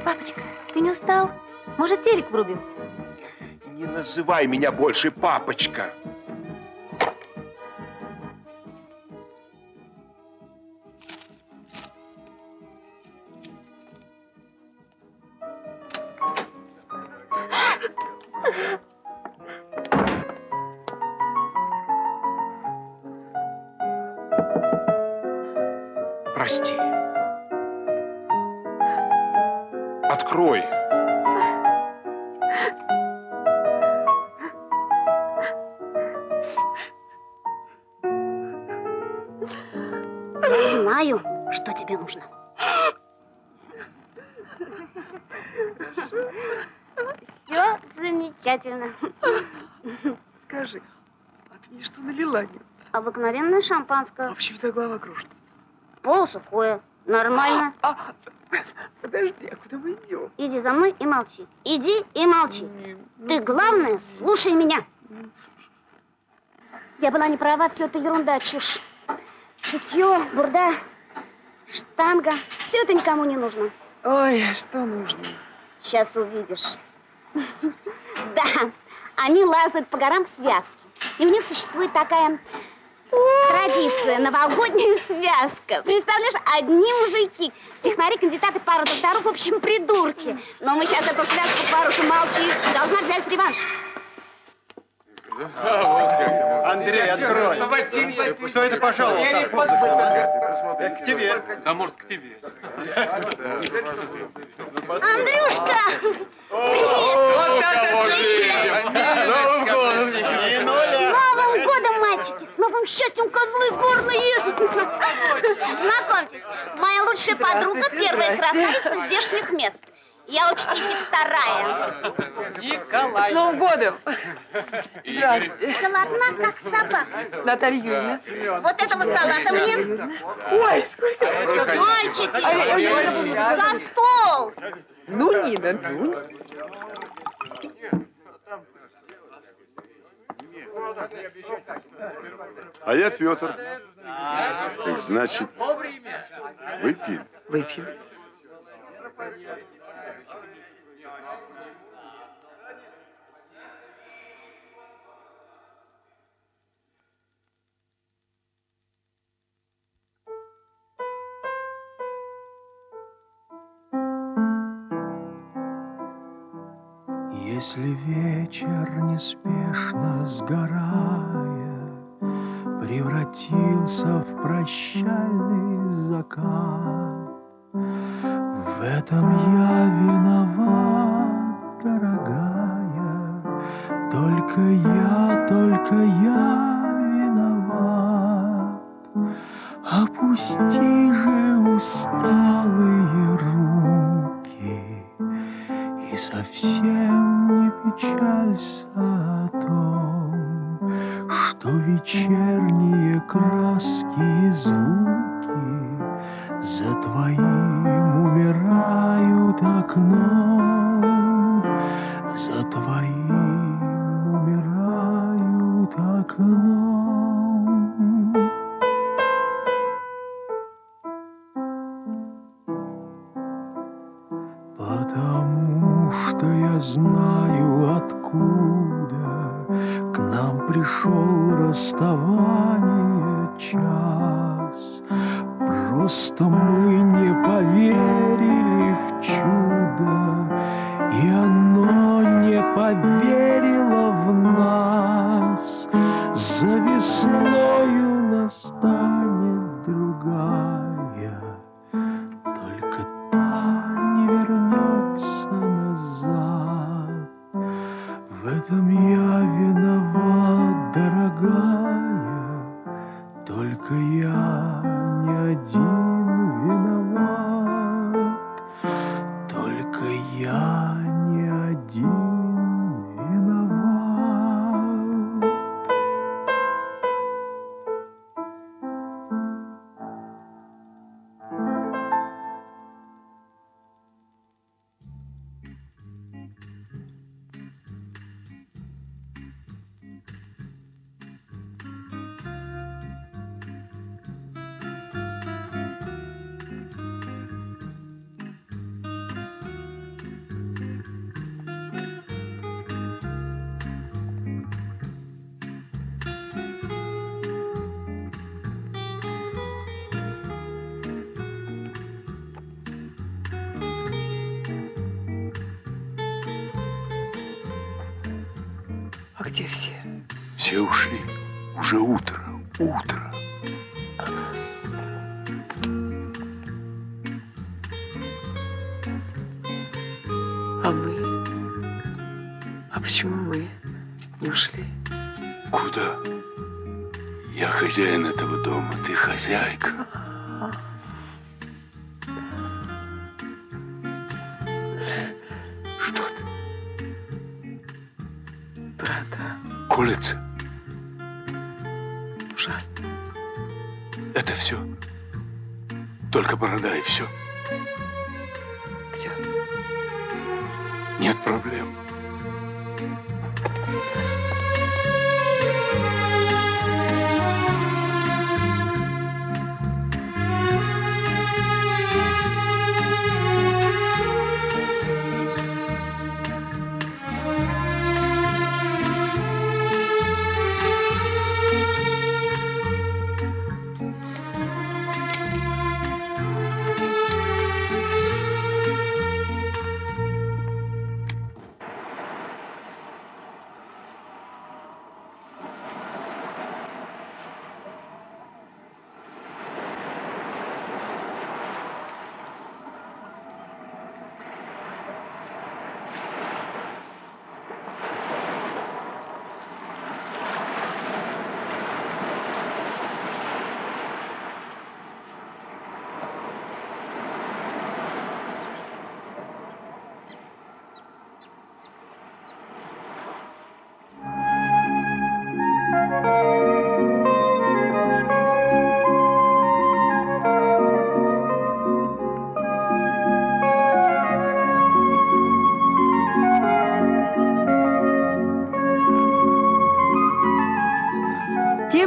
E: Папочка, ты не устал? Может, телек врубим?
F: Не называй меня больше папочка. Прости. Открой.
M: Знаю, что тебе нужно. Все замечательно.
D: Скажи, а ты мне что налила?
M: Обыкновенное шампанское.
D: А почему-то голова кружится.
M: Полусухое. Нормально.
D: Подожди, а куда мы идем?
M: Иди за мной и молчи. Иди и молчи. Ты, главное, слушай меня. Я была не права, все это ерунда, чушь. Шитье, бурда, штанга. Все это никому не нужно.
D: Ой, а что нужно?
M: Сейчас увидишь. Да, они лазают по горам в связке. И у них существует такая традиция, новогодняя связка. Представляешь, одни мужики, технари, кандидаты, пара докторов, в общем, придурки. Но мы сейчас эту связку порушим, молчи. Должна взять реванш.
P: Андрей, открой. Кто это пожаловал? К тебе.
S: Да, может, к тебе.
M: Андрюшка!
P: Вот
M: С Новым годом, мальчики! С новым счастьем, козлы горные! Знакомьтесь, моя лучшая подруга, первая красавица здешних мест. Я, учтите, вторая.
D: Николай. С Новым годом! Здравствуйте.
M: Голодна, как собака.
D: Наталья Юрьевна.
M: Вот этого салата мне.
D: Ой, сколько...
M: Мальчики, за стол!
D: Ну, Нина, ну.
V: А я Петр. Значит, выпьем?
D: Выпьем.
W: Если вечер неспешно сгорая превратился в прощальный закат, в этом я виноват, дорогая, только я виноват. Опусти же усталые руки и совсем не печалься о том, что вечерние краски и звуки за твоим умирают окном, за твоим умирают окном. Потому что я знаю, откуда к нам пришел расставание час. Просто мы не поверили в чудо, и оно не поверило в нас. За весною настанет другая, только та не вернется назад. В этом я виноват, дорогая, только я не один виноват, только я не один виноват.
D: А где все?
V: Все ушли. Уже утро.
D: А мы? А почему мы не ушли?
V: Куда? Я хозяин этого дома, ты хозяйка. Что ты?
D: Правда?
V: Колется?
D: Ужасно.
V: Это все? Только борода и все?
D: Все.
V: Нет проблем.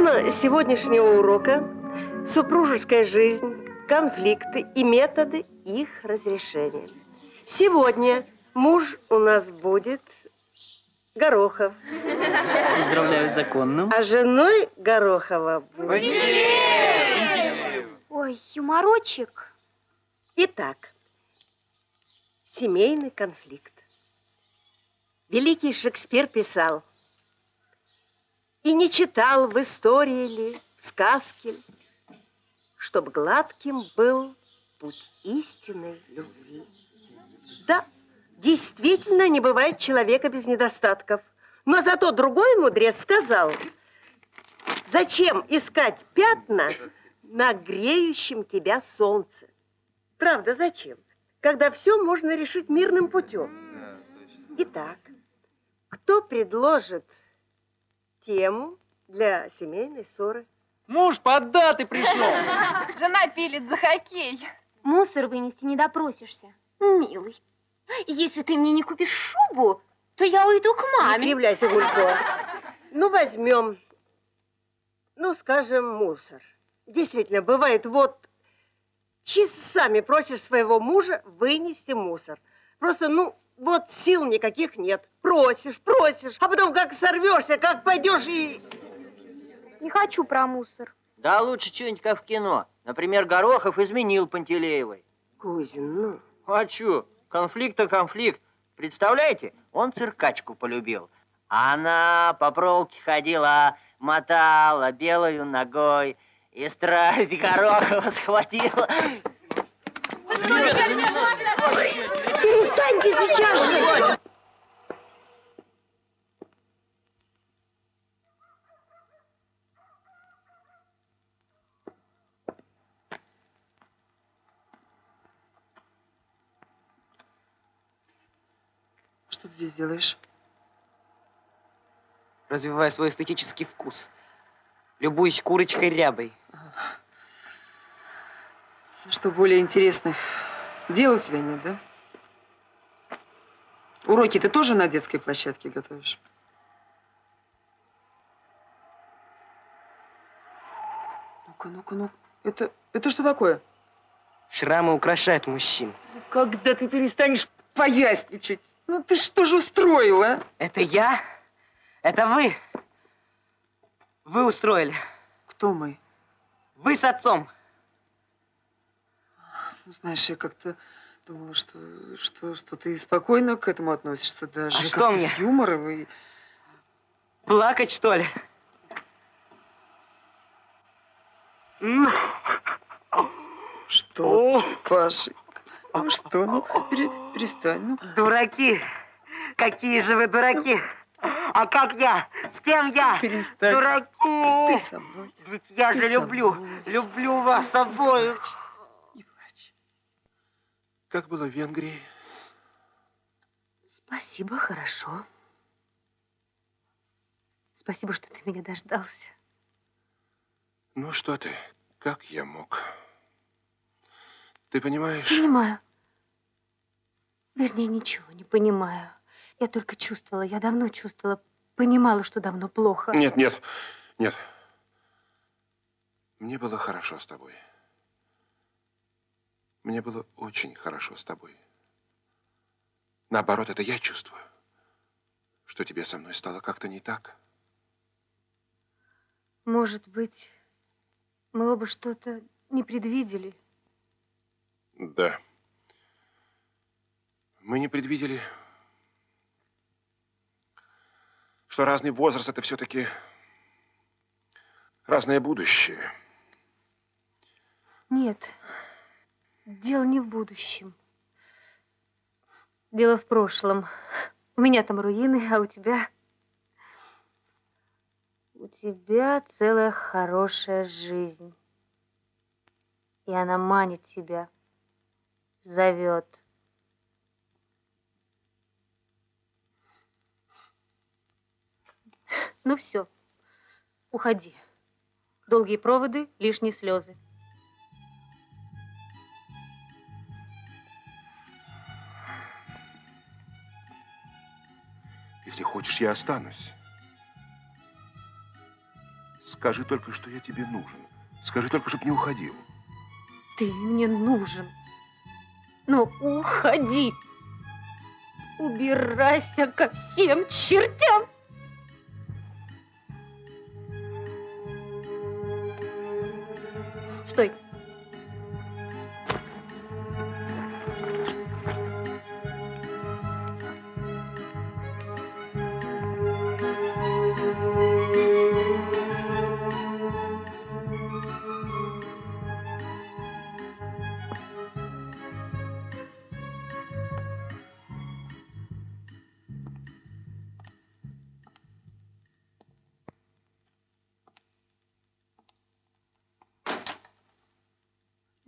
K: Тема сегодняшнего урока – супружеская жизнь, конфликты и методы их разрешения. Сегодня муж у нас будет Горохов.
G: Поздравляю с законным.
K: А женой Горохова будет...
M: Ой, юморочек.
K: Итак, семейный конфликт. Великий Шекспир писал: «И не читал в истории ли, в сказке ли, чтоб гладким был путь истинной любви». Да, действительно, не бывает человека без недостатков. Но зато другой мудрец сказал: зачем искать пятна на греющем тебя солнце? Правда, зачем? Когда все можно решить мирным путем. Итак, кто предложит тему для семейной ссоры?
G: Муж поддатый пришел.
B: Жена пилит за хоккей.
M: Мусор вынести не допросишься. Милый, если ты мне не купишь шубу, то я уйду к маме.
K: Не кривляйся, Гулько. Ну, возьмем, ну, скажем, мусор. Действительно, бывает, вот часами просишь своего мужа вынести мусор. Просто, ну, вот сил никаких нет. Просишь, а потом как сорвешься, как пойдешь и...
M: Не хочу про мусор.
G: Да лучше что-нибудь как в кино. Например, Горохов изменил Пантелеевой.
K: Кузин, ну...
G: А чё? Конфликт-то конфликт. Представляете, он циркачку полюбил. Она по проволоке ходила, мотала белою ногой. И страсть Горохова схватила.
K: Перестаньте сейчас же!
D: Что ты здесь делаешь?
O: Развивая свой эстетический вкус. Любуюсь курочкой рябой.
D: Что более интересных дел у тебя нет, да? Уроки ты тоже на детской площадке готовишь? Ну-ка, ну. Это что такое?
O: Шрамы украшают мужчин.
D: Когда ты перестанешь поясничать? Ну ты что же устроила?
O: Это я? Это вы? Вы устроили.
D: Кто мы?
O: Вы с отцом.
D: Ну, знаешь, я как-то думала, что ты спокойно к этому относишься даже.
O: А что мне?
D: С юмором и...
O: Плакать, что ли?
D: Что, Пашенька? Ну что, ну перестань, ну.
O: Дураки! Какие же вы дураки! А как я? С кем я?
D: Перестань.
O: Дураки!
D: Ты со мной.
O: Ведь я же люблю вас обоих.
F: Как было в Венгрии?
E: Спасибо, хорошо. Спасибо, что ты меня дождался.
F: Ну что ты, как я мог? Ты понимаешь?
E: Понимаю. Вернее, ничего не понимаю. Я только чувствовала, я давно чувствовала, понимала, что давно плохо.
F: Нет. Мне было хорошо с тобой. Мне было очень хорошо с тобой. Наоборот, это я чувствую, что тебе со мной стало как-то не так.
E: Может быть, мы оба что-то не предвидели.
F: Да. Мы не предвидели, что разный возраст – это все-таки разное будущее.
E: Нет, дело не в будущем. Дело в прошлом. У меня там руины, а у тебя... У тебя целая хорошая жизнь. И она манит тебя, зовет. Ну все, уходи. Долгие проводы, лишние слезы.
F: Если хочешь, я останусь. Скажи только, что я тебе нужен. Скажи только, чтобы не уходил.
E: Ты мне нужен. Но уходи. Убирайся ко всем чертям. Стой.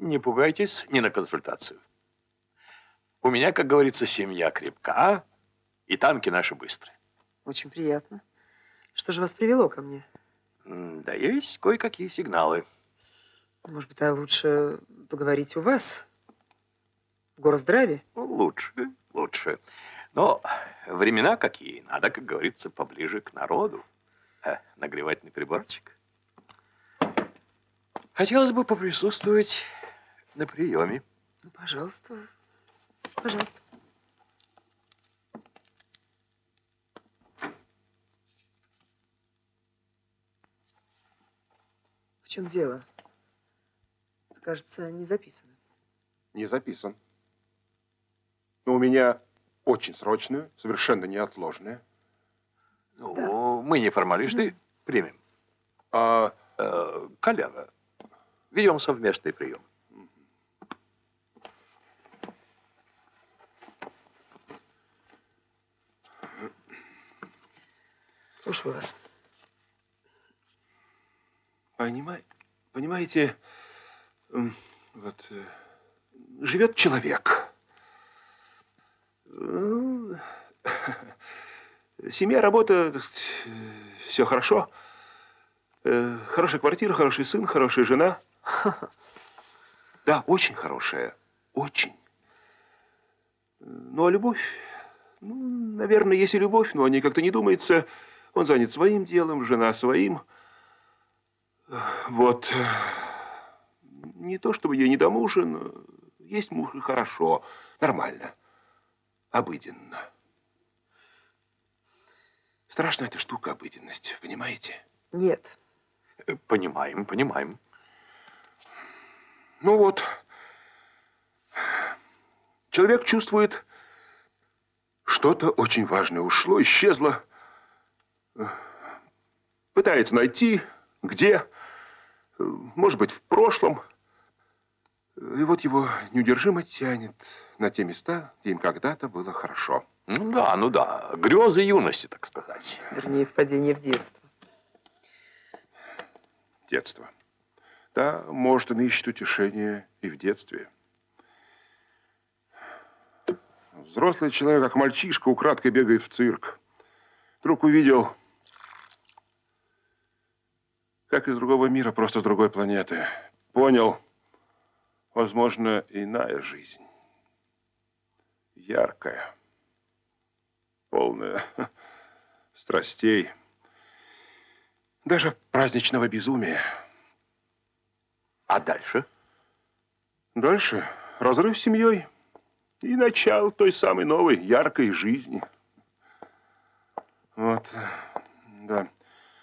V: Не пугайтесь, не на консультацию. У меня, как говорится, семья крепка, и танки наши быстрые.
D: Очень приятно. Что же вас привело ко мне?
V: Да есть кое-какие сигналы.
D: Может быть, лучше поговорить у вас? В горздраве?
V: Лучше, лучше. Но времена какие, надо, как говорится, поближе к народу. Нагревательный приборчик. Хотелось бы поприсутствовать на приеме.
D: Ну, пожалуйста. Пожалуйста. В чем дело? Кажется, не записано.
F: Не записан. Но у меня очень срочное, совершенно неотложное.
V: Ну, мы не формалисты, примем. Коллега, ведем совместный прием.
D: Слушаю вас.
F: Понимаете, вот живет человек. Семья, работа, все хорошо. Хорошая квартира, хороший сын, хорошая жена. Да, очень хорошая. Очень. Ну, а любовь? Ну, наверное, есть и любовь, но о ней как-то не думается. Он занят своим делом, жена своим. Вот. Не то, чтобы я недомужен. Есть муж и хорошо. Нормально. Обыденно. Страшная эта штука, обыденность, понимаете?
D: Нет.
V: Понимаем, понимаем.
F: Ну вот. Человек чувствует, что-то очень важное ушло, исчезло. Пытается найти, где, может быть, в прошлом. И вот его неудержимо тянет на те места, где им когда-то было хорошо.
V: Ну да. Грезы юности, так сказать.
D: Вернее, впадение в детство.
F: Детство. Да, может, он ищет утешение и в детстве. Взрослый человек, как мальчишка, украдкой бегает в цирк. Вдруг увидел, как из другого мира, просто с другой планеты. Понял, возможно, иная жизнь. Яркая, полная страстей, даже праздничного безумия.
V: А дальше?
F: Дальше разрыв с семьей и начало той самой новой, яркой жизни. Вот, да.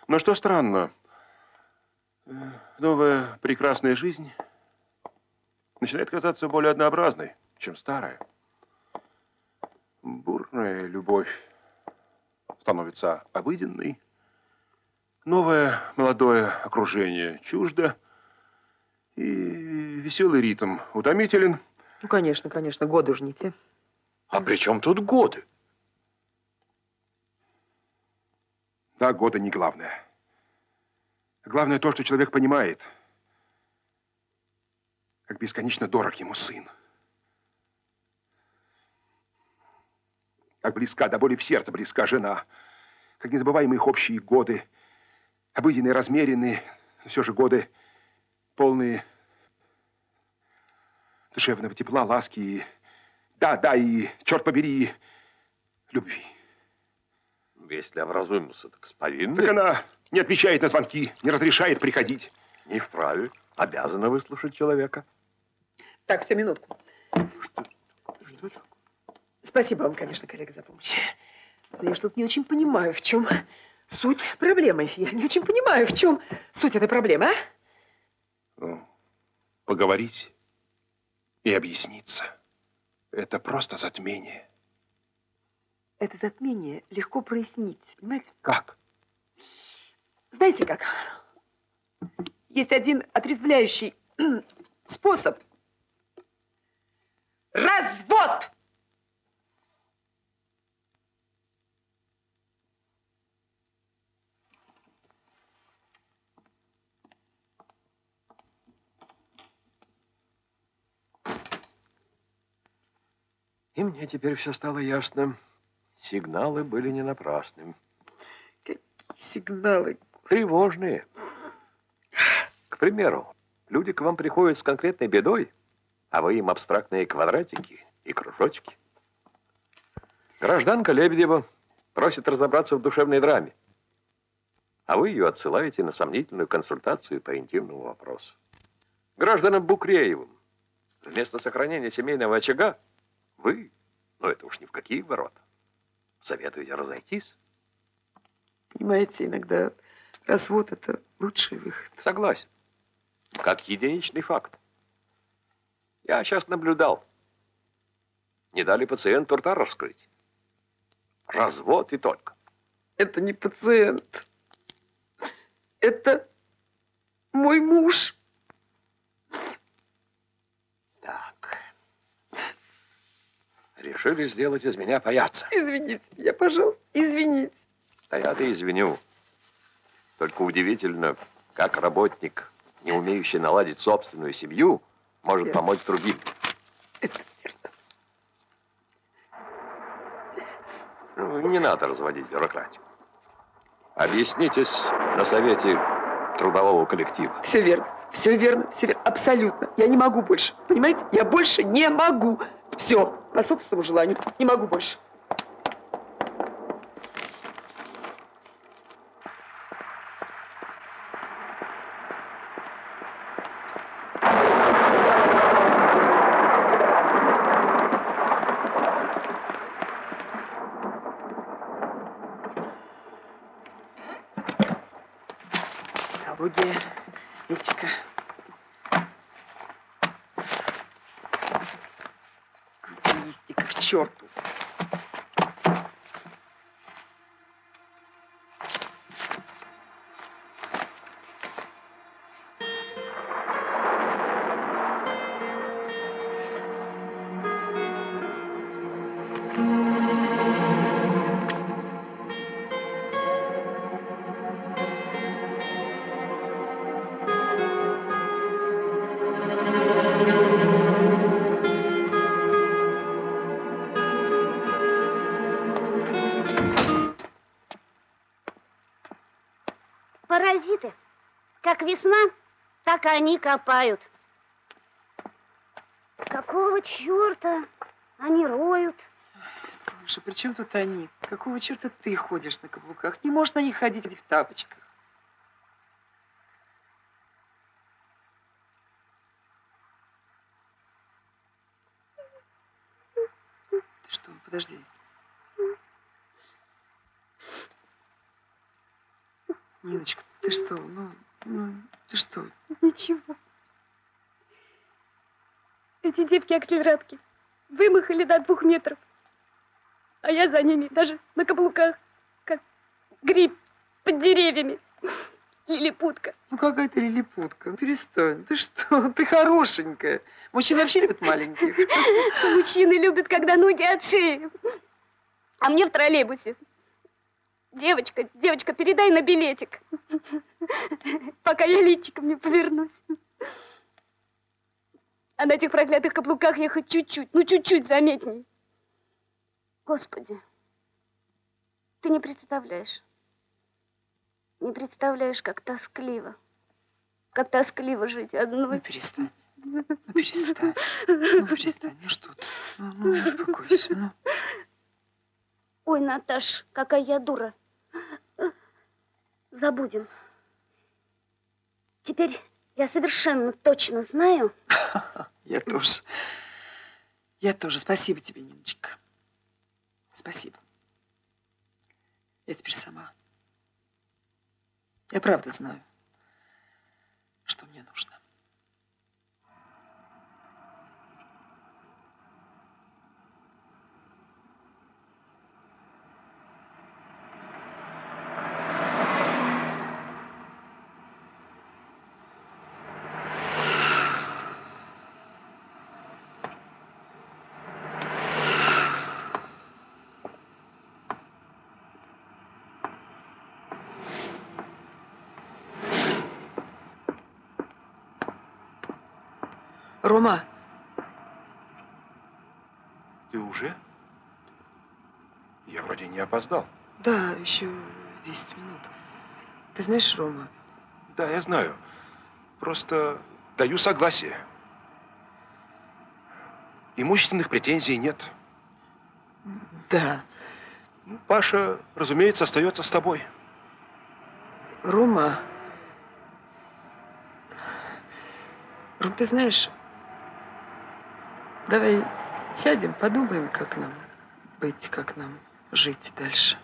F: Но что странно, новая прекрасная жизнь начинает казаться более однообразной, чем старая. Бурная любовь становится обыденной. Новое молодое окружение чуждо. И веселый ритм утомителен.
D: Ну, конечно, конечно, годы уж не те.
V: А при чем тут годы?
F: Да, годы не главное. Главное то, что человек понимает, как бесконечно дорог ему сын. Как близка, до боли в сердце близка жена. Как незабываемые их общие годы. Обыденные, размеренные, но все же годы полные душевного тепла, ласки и, да, и, черт побери, любви.
V: Если образумился, так с повинной.
F: Так она не отвечает на звонки, не разрешает приходить.
V: Не вправе. Обязана выслушать человека.
D: Так, все, минутку. Извините. Спасибо вам, конечно, коллега, за помощь. Но я что-то не очень понимаю, в чем суть проблемы. Я не очень понимаю, в чем суть этой проблемы, а?
F: Ну, поговорить и объясниться. Это просто затмение.
D: Это затмение легко прояснить, понимаете?
F: Как?
D: Знаете как? Есть один отрезвляющий способ. Развод!
V: И мне теперь все стало ясно. Сигналы были не напрасными.
D: Какие сигналы?
V: Тревожные. К примеру, люди к вам приходят с конкретной бедой, а вы им абстрактные квадратики и кружочки. Гражданка Лебедева просит разобраться в душевной драме, а вы ее отсылаете на сомнительную консультацию по интимному вопросу. Гражданам Букреевым вместо сохранения семейного очага вы, ну это уж ни в какие ворота, советуете разойтись.
D: Понимаете, иногда развод – это лучший выход.
V: Согласен. Как единичный факт. Я сейчас наблюдал. Не дали пациенту рта раскрыть. Развод и только.
D: Это не пациент. Это мой муж.
V: Так. Решили сделать из меня паяца.
D: Извините меня, пожалуйста, извините.
V: Да я-то извиню. Только удивительно, как работник, не умеющий наладить собственную семью, может помочь другим. Ну, не надо разводить бюрократию. Объяснитесь на совете трудового коллектива.
D: Все верно, все верно, все верно, абсолютно. Я не могу больше, понимаете? Я больше не могу. Все, по собственному желанию, не могу больше. Психология, этика. Звездика к черту.
M: Паразиты. Как весна, так они копают. Какого черта они роют?
D: Слушай, при чем тут они? Какого черта ты ходишь на каблуках? Не может на них ходить в тапочках. Ты что, подожди. Ниночка, ты что? Ты что?
B: Ничего. Эти девки-акселератки вымахали до 2 метров. А я за ними даже на каблуках, как гриб под деревьями. Лилипутка.
D: Ну какая ты лилипутка? Перестань. Ты что? Ты хорошенькая. Мужчины вообще любят маленьких.
B: Мужчины любят, когда ноги от шеи. А мне в троллейбусе. Девочка, передай на билетик. Пока я личиком не повернусь. А на этих проклятых каблуках я хоть чуть-чуть, чуть-чуть заметней. Господи, ты не представляешь. Не представляешь, как тоскливо. Как тоскливо жить одной.
D: Ну, перестань. Ну, перестань. Ну, перестань. Ну, что ты? Ну, успокойся. Ну.
B: Ой, Наташ, какая я дура. Забудем. Теперь я совершенно точно знаю.
D: Я тоже. Я тоже. Спасибо тебе, Ниночка. Спасибо. Я теперь сама. Я правда знаю, что мне нужно. Рома.
F: Ты уже? Я вроде не опоздал.
D: Да, еще 10 минут. Ты знаешь, Рома?
F: Да, я знаю. Просто даю согласие. Имущественных претензий нет.
D: Да.
F: Паша, разумеется, остается с тобой.
D: Рома. Ром, ты знаешь, давай сядем, подумаем, как нам быть, как нам жить дальше.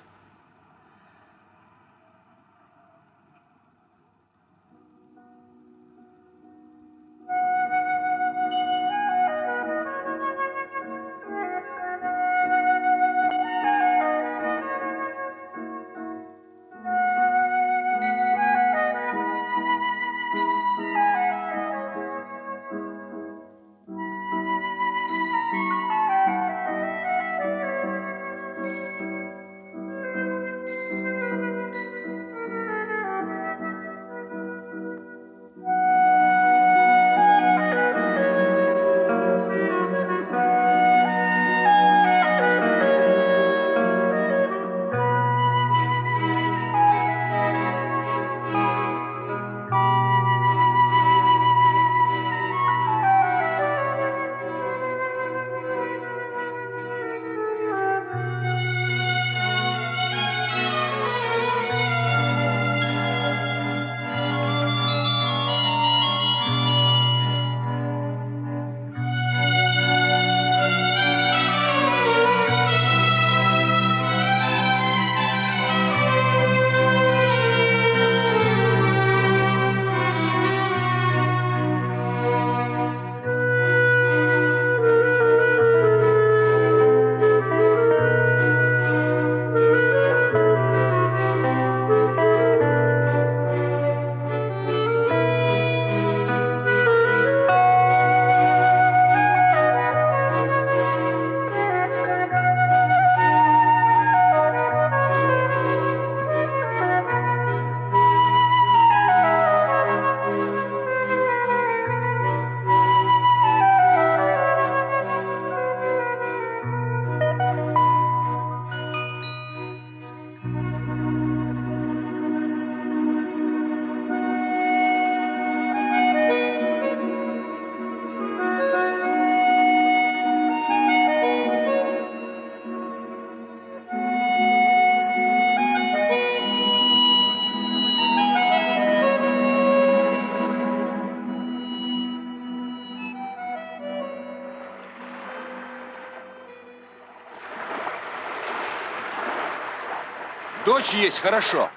C: Дочь есть, хорошо.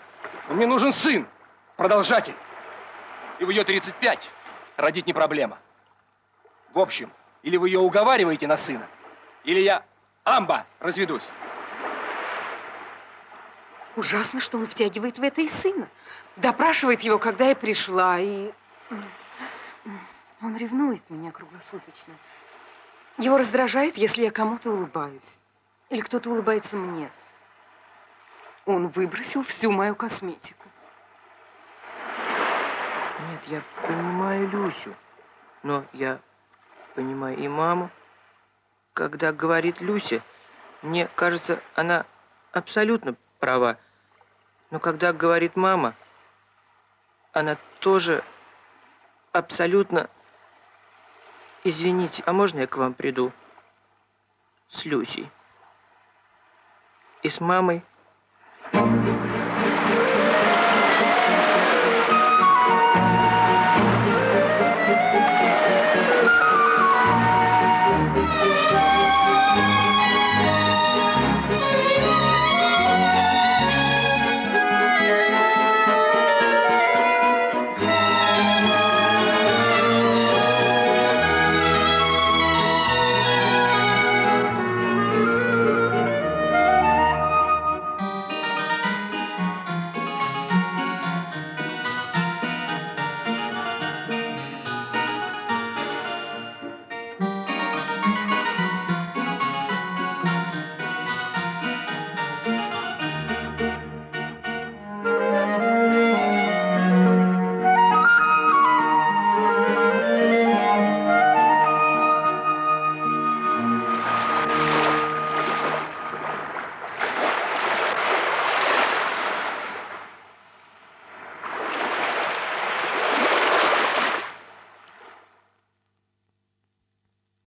C: Но мне нужен сын, продолжатель. И в ее 35 родить не проблема. В общем, или вы ее уговариваете на сына, или я, амба, разведусь.
A: Ужасно, что он втягивает в это и сына. Допрашивает его, когда я пришла, и... Он ревнует меня круглосуточно. Его раздражает, если я кому-то улыбаюсь. Или кто-то улыбается мне. Он выбросил всю мою косметику.
G: Нет, я понимаю Люсю, но я понимаю и маму. Когда говорит Люся, мне кажется, она абсолютно права. Но когда говорит мама, она тоже абсолютно... Извините, а можно я к вам приду с Люсей? И с мамой